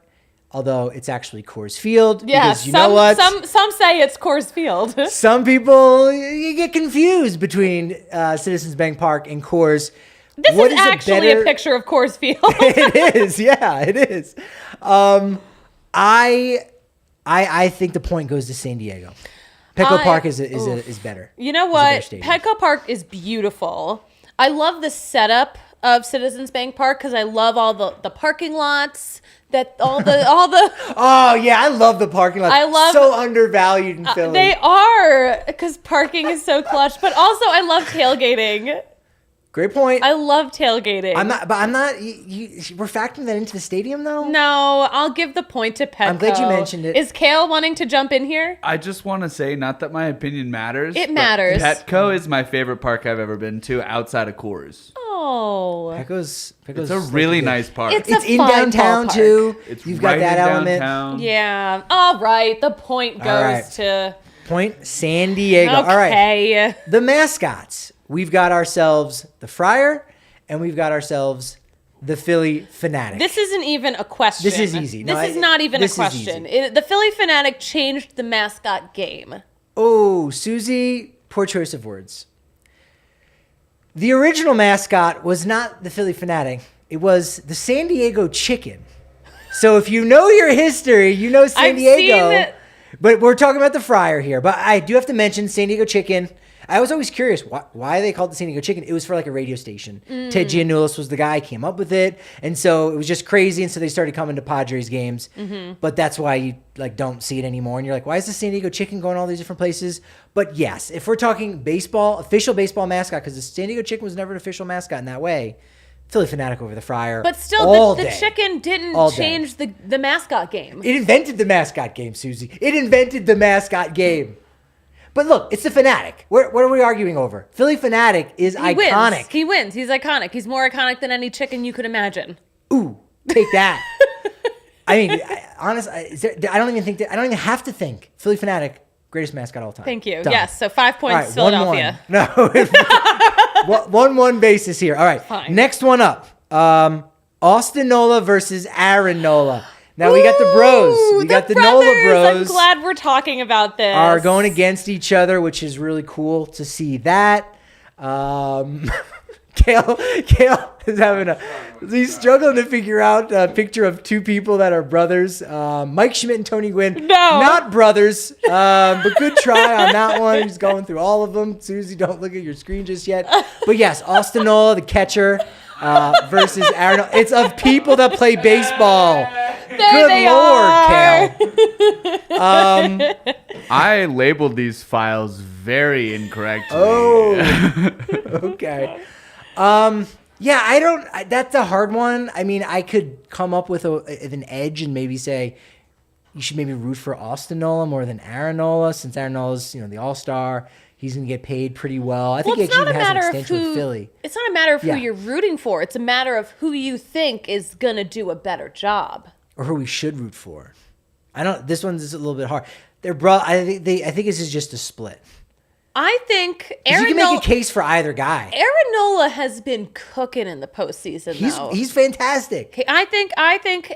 Although it's actually Coors Field. Yeah, because know what? Some say it's Coors Field. Some people, you get confused between Citizens Bank Park and Coors. This is actually a picture of Coors Field. It is, yeah, it is. I think the point goes to San Diego. Petco Park is better. You know what? Petco Park is beautiful. I love the setup of Citizens Bank Park because I love all the parking lots. All the Oh yeah, I love the parking lot. So undervalued in Philly. They are, because parking is so clutch. But also, I love tailgating. Great point. I love tailgating. I'm not. We're factoring that into the stadium, though. No, I'll give the point to Petco. I'm glad you mentioned it. Is Kale wanting to jump in here? I just want to say, not that my opinion matters. It matters. Petco is my favorite park I've ever been to outside of Coors. Oh, Petco's it's a really nice park. It's in downtown too. You've got that element. Downtown. Yeah. All right. The point goes to San Diego. Okay. All right. The mascots. We've got ourselves the Friar, and we've got ourselves the Philly Fanatic. This isn't even a question. This is easy. This is not even a question. The Philly Fanatic changed the mascot game. Oh, Susie, poor choice of words. The original mascot was not the Phillie Phanatic. It was the San Diego Chicken. So if you know your history, you know San Diego. But we're talking about the Friar here. But I do have to mention San Diego Chicken. I was always curious why they called it the San Diego Chicken. It was for like a radio station. Ted Giannoulis was the guy who came up with it. And so it was just crazy. And so they started coming to Padres games. But that's why you like don't see it anymore. And you're like, why is the San Diego Chicken going all these different places? But yes, if we're talking baseball, official baseball mascot, because the San Diego Chicken was never an official mascot in that way, Phillie Phanatic over the Friar. But still, the chicken didn't change the mascot game. It invented the mascot game, Susie. It invented the mascot game. But look, it's the Phanatic. What are we arguing over? Phillie Phanatic is iconic. He wins. He's iconic. He's more iconic than any chicken you could imagine. Ooh, take that. I mean, honestly, I don't even have to think. Phillie Phanatic, greatest mascot of all time. Thank you. Done. Yes, so 5 points, right, Philadelphia. 1-1. No, 1-1 basis here. All right, fine. Next one up. Austin Nola versus Aranola. Now we got the bros. We got the Nola bros. I'm glad we're talking about this. Are going against each other, which is really cool to see that. Kale is he's struggling to figure out a picture of two people that are brothers. Mike Schmidt and Tony Gwynn. No. Not brothers, but good try on that one. He's going through all of them. Susie, don't look at your screen just yet. But yes, Austin Nola, the catcher, versus Aranola. It's of people that play baseball. There they are. Kale. I labeled these files very incorrectly. Oh, okay. Yeah, that's a hard one. I mean, I could come up with an edge and maybe say you should maybe root for Austin Nola more than Aranola, since Aranola's, the all-star. He's going to get paid pretty well. I think he actually has an extension with Philly. It's not a matter of who you're rooting for. It's a matter of who you think is going to do a better job. Or who we should root for. This one's a little bit hard. I think this is just a split. I think you can make a case for either guy. Aranola has been cooking in the postseason, though. He's fantastic. I think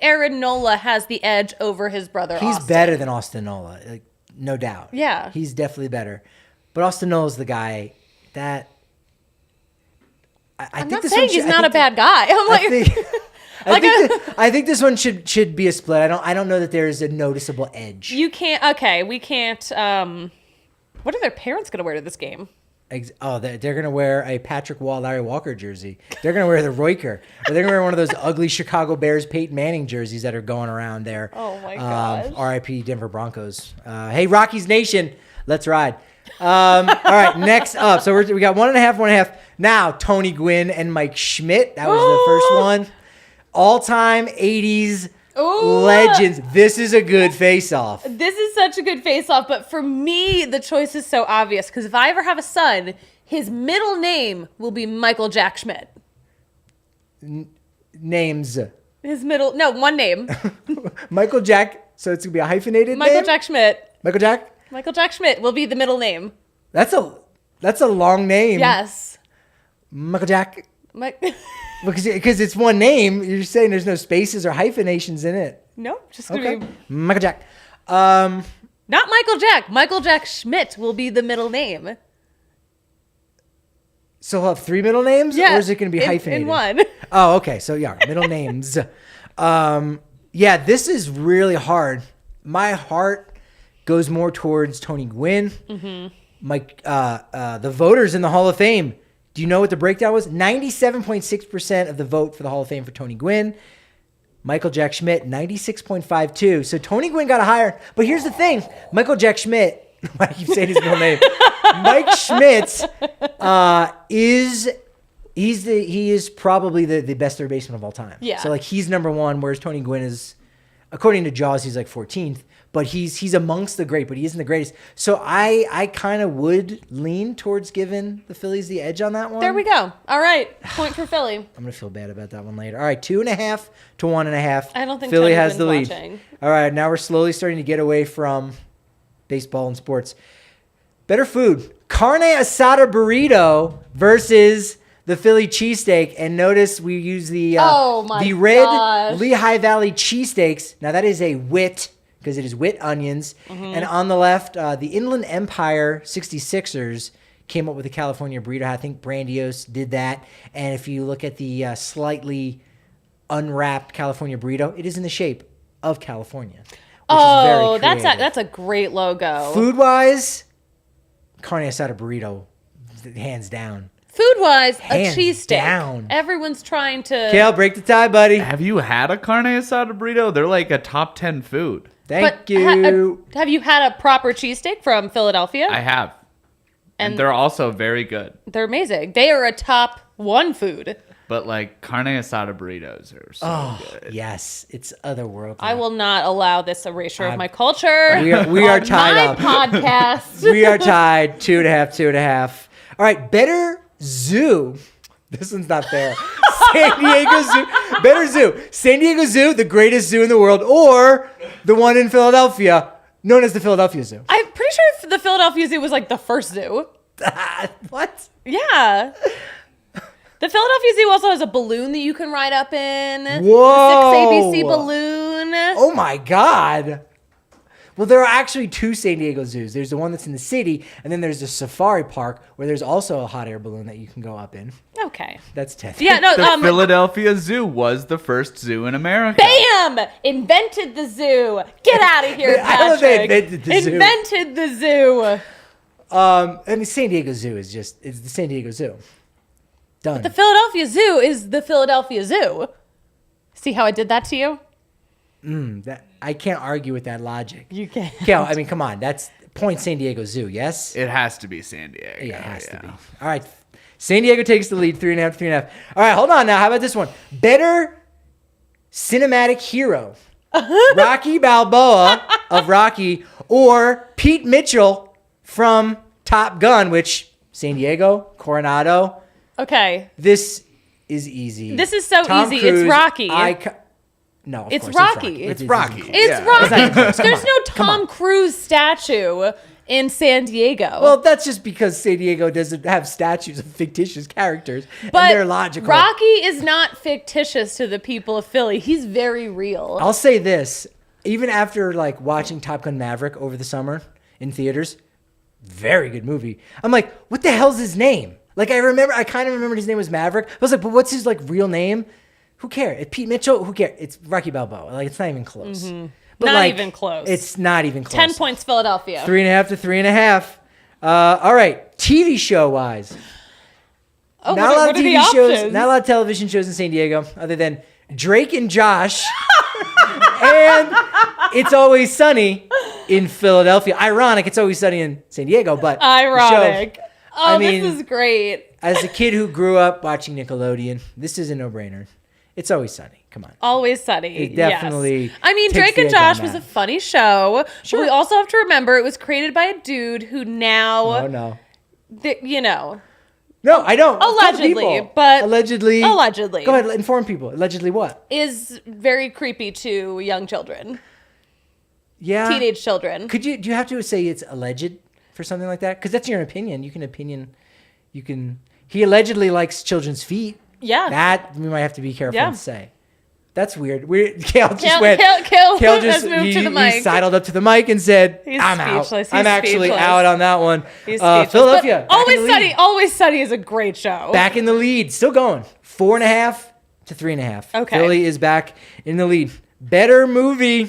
Aranola has the edge over his brother. He's Austin. better than Austin Nola, no doubt. Yeah, he's definitely better. But Austin Nola's the guy that I'm not saying he's not a bad guy. I'm like. I think this one should be a split. I don't know that there's a noticeable edge. You can't. Okay, we can't. What are their parents going to wear to this game? They're going to wear a Patrick Wall, Larry Walker jersey. They're going to wear the Royker. Or they're going to wear one of those ugly Chicago Bears Peyton Manning jerseys that are going around there. Oh my gosh. R.I.P. Denver Broncos. Hey, Rockies Nation, let's ride. All right, next up. So we got 1.5. Now Tony Gwynn and Mike Schmidt. That was the first one. All-time 80s legends. This is a good face-off. This is such a good face-off, but for me, the choice is so obvious, because if I ever have a son, his middle name will be Michael Jack Schmidt. Names. One name. Michael Jack, so it's going to be a hyphenated Michael name? Jack Schmidt. Michael Jack? Michael Jack Schmidt will be the middle name. That's a long name. Yes. Michael Jack. Because it's one name. You're saying there's no spaces or hyphenations in it. No, just gonna be Michael Jack. Not Michael Jack. Michael Jack Schmidt will be the middle name. So he'll have 3 middle names? Yeah, or is it going to be hyphenated? In one. Oh, okay. So yeah, middle names. Yeah, this is really hard. My heart goes more towards Tony Gwynn. Mm-hmm. The voters in the Hall of Fame. Do you know what the breakdown was? 97.6% of the vote for the Hall of Fame for Tony Gwynn. Michael Jack Schmidt, 96.52. So Tony Gwynn got a higher. But here's the thing. Michael Jack Schmidt, I keep saying his middle name. Mike Schmidt is probably the best third baseman of all time. Yeah. So he's number 1, whereas Tony Gwynn is, according to Jaws, he's 14th. But he's amongst the great, but he isn't the greatest. So I kind of would lean towards giving the Phillies the edge on that one. There we go. All right. Point for Philly. I'm going to feel bad about that one later. All right, 2.5 to 1.5. I don't think Philly Tony has the lead. Watching. All right, now we're slowly starting to get away from baseball and sports. Better food. Carne asada burrito versus the Philly cheesesteak. And notice we use the red Lehigh Valley cheesesteaks. Now that is a wit, because it is wit onions. Mm-hmm. And on the left, the Inland Empire 66ers came up with the California burrito. I think Brandios did that. And if you look at the slightly unwrapped California burrito, it is in the shape of California. Oh, that's a great logo. Food-wise, carne asada burrito, hands down. Food-wise, a Hands cheesesteak. down. Everyone's trying to... Kale, break the tie, buddy. Have you had a carne asada burrito? They're like a top 10 food. Thank you. Have you had a proper cheesesteak from Philadelphia? I have. And they're also very good. They're amazing. They are a top 1 food. But like carne asada burritos are so good. Yes, it's otherworldly. I will not allow this erasure of my culture. We are tied on up. my podcast. We are tied 2.5, 2.5. All right, better zoo. This one's not fair. San Diego Zoo. Better zoo. San Diego Zoo, the greatest zoo in the world, or the one in Philadelphia, known as the Philadelphia Zoo. I'm pretty sure the Philadelphia Zoo was like the first zoo. What? Yeah. The Philadelphia Zoo also has a balloon that you can ride up in. Whoa. The 6 ABC balloon. Oh my God. Well, there are actually 2 San Diego zoos. There's the one that's in the city, and then there's the safari park where there's also a hot air balloon that you can go up in. Okay. That's 10. Yeah, no. The Philadelphia Zoo was the first zoo in America. Bam! Invented the zoo. Get out of here, Patrick. I don't know if they invented the zoo. Invented the zoo. I mean, San Diego Zoo it's the San Diego Zoo. Done. The Philadelphia Zoo is the Philadelphia Zoo. See how I did that to you? I can't argue with that logic. You can't. Kel, I mean, come on. That's point San Diego Zoo, yes? It has to be San Diego. Yeah, it has to be. All right. San Diego takes the lead, 3.5 to 3.5. All right, hold on now. How about this one? Better cinematic hero. Rocky Balboa of Rocky or Pete Mitchell from Top Gun, which San Diego, Coronado. Okay. This is easy. This is so Tom easy. Cruise, It's Rocky. No, of It's course, Rocky. It's Rocky. It's Yeah. Rocky. There's no Come Tom on. Cruise statue in San Diego. Well, that's just because San Diego doesn't have statues of fictitious characters, but and they're logical. Rocky is not fictitious to the people of Philly. He's very real. I'll say this: even after like watching Top Gun Maverick over the summer in theaters, very good movie. I'm like, what the hell's his name? Like I kind of remembered his name was Maverick. I was like, but what's his like real name? Who cares? Pete Mitchell? Who cares? It's Rocky Balboa. Like it's not even close. But Not like, even close. It's not even close. 10 points, Philadelphia. 3.5 to 3.5. All right, TV show wise. Oh, Not a lot of what are the TV shows. options? Not a lot of television shows in San Diego, other than Drake and Josh, and It's Always Sunny in Philadelphia. Ironic, It's Always Sunny in San Diego, but Ironic. the show, Oh, I mean, this is great. as a kid who grew up watching Nickelodeon, this is a no-brainer. It's Always Sunny. Come on. Always Sunny. It definitely Yes. I mean, takes Drake the and edge on Josh was that. a funny show. Sure. But we also have to remember it was created by a dude who now, Oh no. you know, No, I don't. Tell Allegedly, people. but- allegedly. allegedly. Go ahead, inform people. Allegedly what? is very creepy to young children, Yeah. teenage children. Do you have to say it's alleged for something like that? Because that's your opinion. He allegedly likes children's feet. Yeah. That we might have to be careful Yeah. to say. That's weird. Kale just Kale- went. Kale Kale has moved to the mic. He sidled up to the mic and said, He's "I'm out. speechless. I'm He's actually speechless. out on that one." He's speechless. Philadelphia. But back in the lead. Always Sunny is a great show. Back in the lead. Still going. 4.5 to 3.5. Okay. Philly is back in the lead. Better movie,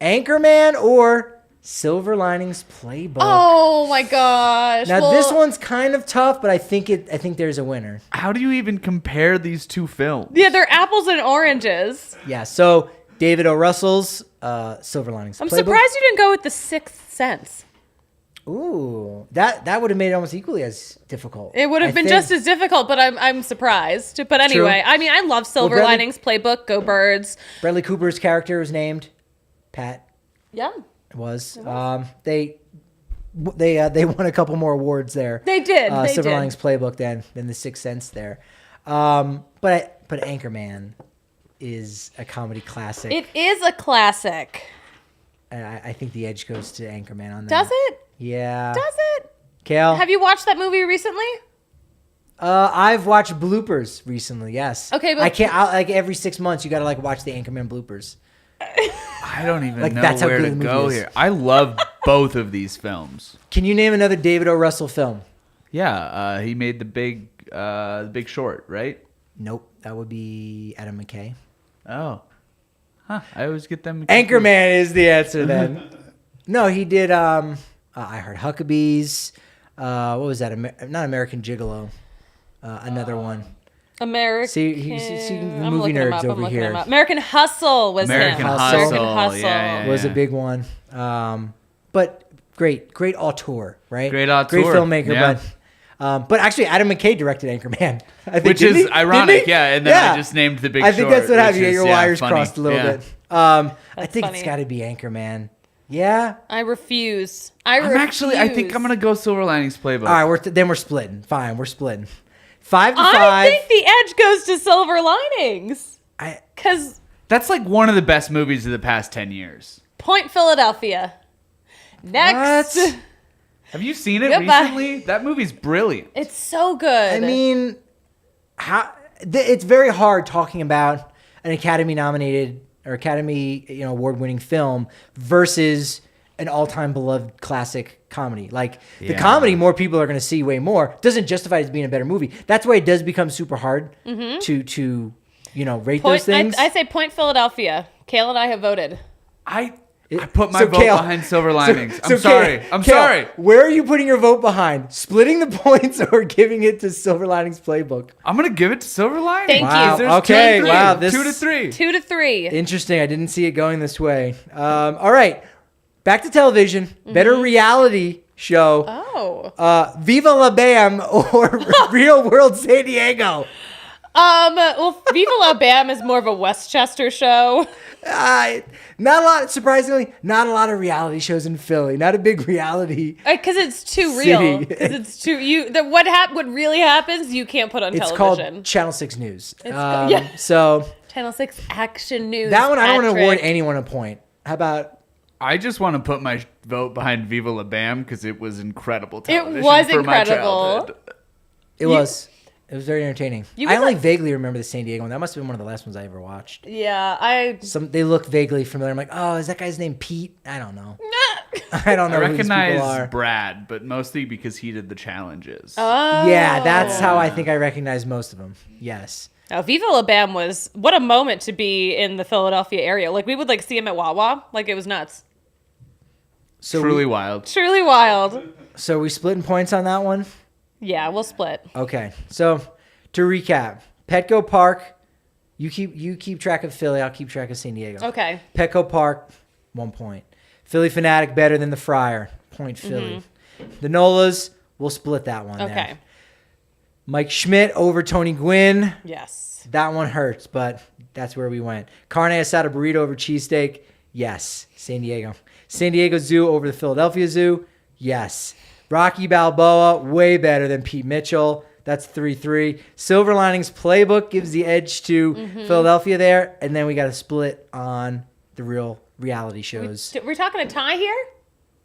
Anchorman or Silver Linings Playbook? Oh my gosh. Now Well, this one's kind of tough, but I think there's a winner. How do you even compare these two films? Yeah, they're apples and oranges. Yeah. So David O. Russell's Silver Linings I'm Playbook. surprised you didn't go with The Sixth Sense. Ooh, that would have made it almost equally as difficult. It would have been just as difficult, but I'm surprised. But anyway, I mean, I love Silver Bradley- Linings Playbook. Go Birds. Bradley Cooper's character was named Pat. Yeah, Was they won a couple more awards there. they did. They Silver did. Linings Playbook than The Sixth Sense there. But Anchorman is a comedy classic. It is a classic. And I think the edge goes to Anchorman on that. Does it? Yeah. Does it? Kale? Have you watched that movie recently? I've watched bloopers recently, yes. Okay, but- I can't, like every 6 months, you got to like watch the Anchorman bloopers. I don't even Like, know that's how where good to the movie go is. here. I love both of these films. Can you name another David O. Russell film? Yeah, he made the Big Short, right? Nope, that would be Adam McKay. Oh. Huh, I always get them confused. Anchorman is the answer then. No, he did I Heard Huckabees. What was that? Not American Gigolo. Another one. American. See the movie nerds over here. American Hustle was American him. Hustle. American Hustle Yeah. A big one. But great auteur, right? Great auteur. Great filmmaker, yeah. But actually, Adam McKay directed Anchorman. I think, Which is ironic, yeah. And then I just named the Big Short. I think that's what happened. Your wires funny. crossed a little bit. I think funny. it's got to be Anchorman. Yeah. I refuse. I think I'm gonna go Silver Linings Playbook. All right, then we're splitting. Fine, we're splitting. 5-5. I think the edge goes to Silver Linings. Because that's like one of the best movies of the past 10 years. Point Philadelphia. Next. What? Have you seen it Goodbye. recently? That movie's brilliant. It's so good. I mean, it's very hard talking about an Academy-nominated or Academy award-winning film versus an all-time beloved classic comedy. Like the comedy, more people are going to see way more. Doesn't justify it as being a better movie. That's why it does become super hard to rate those things. I say Point Philadelphia. Kale and I have voted. I put my vote behind Silver Linings. I'm sorry. I'm sorry. Where are you putting your vote behind? Splitting the points or giving it to Silver Linings Playbook? I'm going to give it to Silver Linings. Thank you. Wow. Okay. Wow. 2-3. 2-3. Interesting. I didn't see it going this way. All right. Back to television. Better reality show. Oh. Viva La Bam or Real World San Diego. Well, Viva La Bam is more of a Westchester show. Not a lot, surprisingly, not a lot of reality shows in Philly. Not a big reality. Because it's too city. real. Because it's too what really happens you can't put on It's television. called Channel 6 News. Yeah. So Channel 6 Action News. that one I don't want to Patrick. award anyone a point. How about? I just want to put my vote behind Viva La Bam because it was incredible television. It was for my incredible. childhood. It was very entertaining. I only vaguely remember the San Diego one. That must have been one of the last ones I ever watched. Yeah, They look vaguely familiar. I'm like, oh, is that guy's name Pete? I don't know. I don't know I who these people are. recognize Brad, but mostly because he did the challenges. Oh. Yeah, that's how I think I recognize most of them. Yes. Now, Viva La Bam was what a moment to be in the Philadelphia area. Like we would see him at Wawa. Like it was nuts. So Truly wild. Truly wild. So we splitting points on that one? Yeah, we'll split. Okay. So to recap, Petco Park, you keep track of Philly, I'll keep track of San Diego. Okay. Petco Park, 1 point. Philly Fanatic better than the Friar, point Philly. The Nolas, we'll split that one. Okay. There. Mike Schmidt over Tony Gwynn. Yes. That one hurts, but that's where we went. Carne asada burrito over cheesesteak. Yes. San Diego. San Diego Zoo over the Philadelphia Zoo. Yes. Rocky Balboa, way better than Pete Mitchell. That's 3-3. Silver Linings Playbook gives the edge to Philadelphia there. And then we got a split on the real reality shows. We're talking a tie here?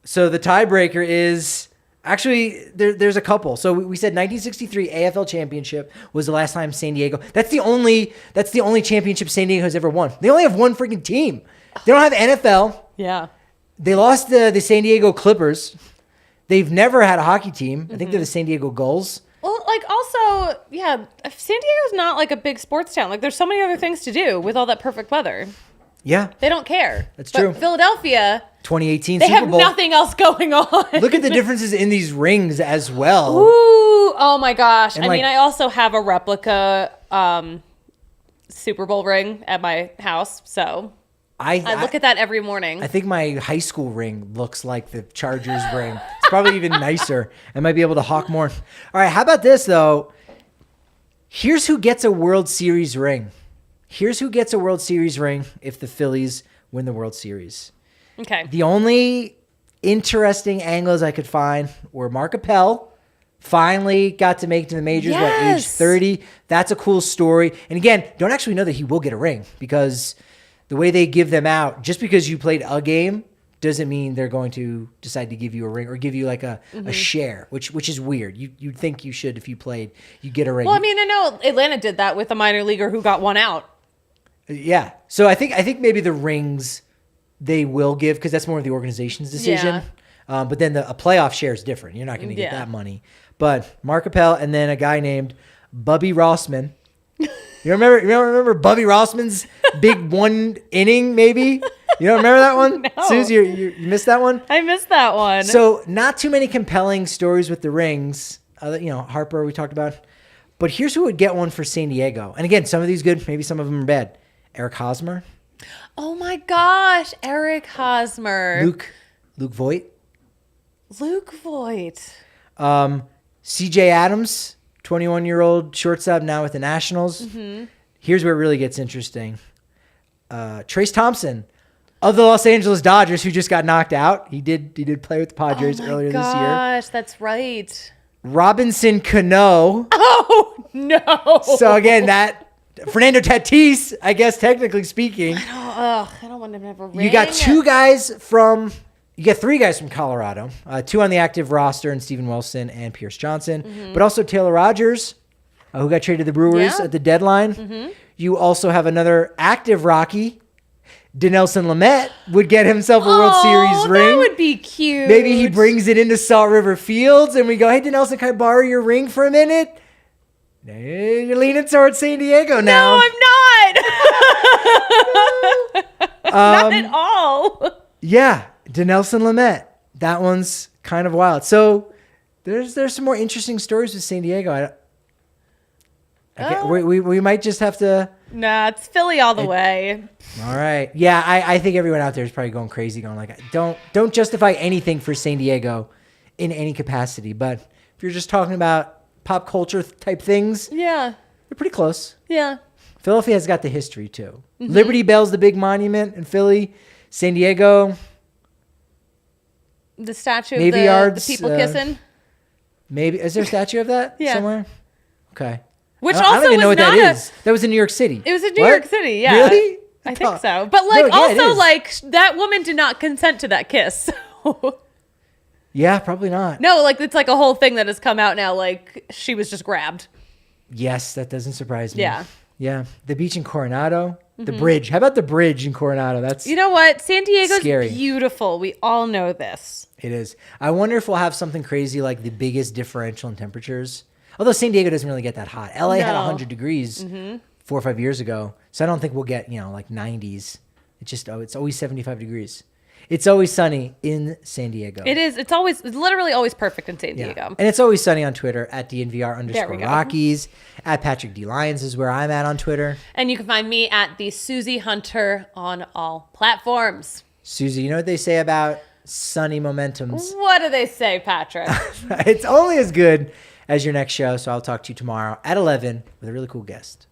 So the tiebreaker is... Actually, there's a couple. So we said 1963 AFL championship was the last time San Diego. That's the only championship San Diego has ever won. They only have one freaking team. They don't have NFL. Yeah. They lost the San Diego Clippers. They've never had a hockey team. I think they're the San Diego Gulls. Well, also, yeah, San Diego's not a big sports town. There's so many other things to do with all that perfect weather. Yeah. They don't care. That's but true. Philadelphia, 2018 they Super have Bowl. nothing else going on. Look at the differences in these rings as well. Ooh, oh my gosh. And I mean, I also have a replica Super Bowl ring at my house, so I look at that every morning. I think my high school ring looks like the Chargers ring. It's probably even nicer. I might be able to hawk more. All right, how about this, though? Here's who gets a World Series ring. Here's who gets a World Series ring if the Phillies win the World Series. Okay. The only interesting angles I could find were Mark Appel finally got to make it to the majors at age 30. That's a cool story. And again, don't actually know that he will get a ring because the way they give them out, just because you played a game doesn't mean they're going to decide to give you a ring or give you a share, which is weird. You'd think you should, if you played, you get a ring. Well, I mean, I know Atlanta did that with a minor leaguer who got one out. Yeah. So I think maybe the rings they will give because that's more of the organization's decision. Yeah. But then a playoff share is different. You're not going to get that money. But Mark Appel and then a guy named Bubby Rossman. You remember Bubby Rossman's big one inning, maybe? You don't remember that one? No. Susie, you missed that one? I missed that one. So not too many compelling stories with the rings. Harper we talked about. But here's who would get one for San Diego. And again, some of these good, maybe some of them are bad. Eric Hosmer. Oh my gosh, Eric Hosmer. Luke Voigt. Luke Voigt. CJ Adams, 21-year-old shortstop now with the Nationals. Mm-hmm. Here's where it really gets interesting. Trace Thompson of the Los Angeles Dodgers, who just got knocked out. He did play with the Padres earlier this year. Gosh, that's right. Robinson Cano. Oh, no. So again, that Fernando Tatis, I guess technically speaking. I don't want him to have a ring. You got three guys from Colorado, two on the active roster, and Steven Wilson and Pierce Johnson, but also Taylor Rogers, who got traded to the Brewers at the deadline. Mm-hmm. You also have another active Rocky. Dinelson Lamet would get himself a World Series ring. That would be cute. Maybe he brings it into Salt River Fields, and we go, hey, Dinelson, can I borrow your ring for a minute? You're leaning towards San Diego now. No, I'm not. Not at all. Yeah, Dinelson Lamet. That one's kind of wild. So there's some more interesting stories with San Diego. We might just have to. Nah, it's Philly all the way. All right. Yeah, I think everyone out there is probably going crazy, going like, don't justify anything for San Diego in any capacity. But if you're just talking about pop culture type things, yeah, they're pretty close. Yeah. Philadelphia has got the history too. Mm-hmm. Liberty Bell's the big monument in Philly. San Diego, the statue Navy of the people kissing. Maybe is there a statue of that somewhere? Okay. Which I don't also even know was what not that is. That was in New York City. It was in New York City, yeah. Really? I think so. But that woman did not consent to that kiss. So. Yeah, probably not. No, it's like a whole thing that has come out now. Like she was just grabbed. Yes, that doesn't surprise me. Yeah. Yeah. The beach in Coronado. The bridge. How about the bridge in Coronado? That's You know what? San Diego's scary. Beautiful. We all know this. It is. I wonder if we'll have something crazy like the biggest differential in temperatures. Although San Diego doesn't really get that hot. LA had 100 degrees 4 or 5 years ago. So I don't think we'll get, 90s. It's always 75 degrees. It's always sunny in San Diego. It is. It's literally always perfect in San Diego. And it's always sunny on Twitter at @DNVR_Rockies. At Patrick D. Lyons is where I'm at on Twitter. And you can find me at the Susie Hunter on all platforms. Susie, you know what they say about sunny momentums? What do they say, Patrick? It's only as good as your next show. So I'll talk to you tomorrow at 11 with a really cool guest.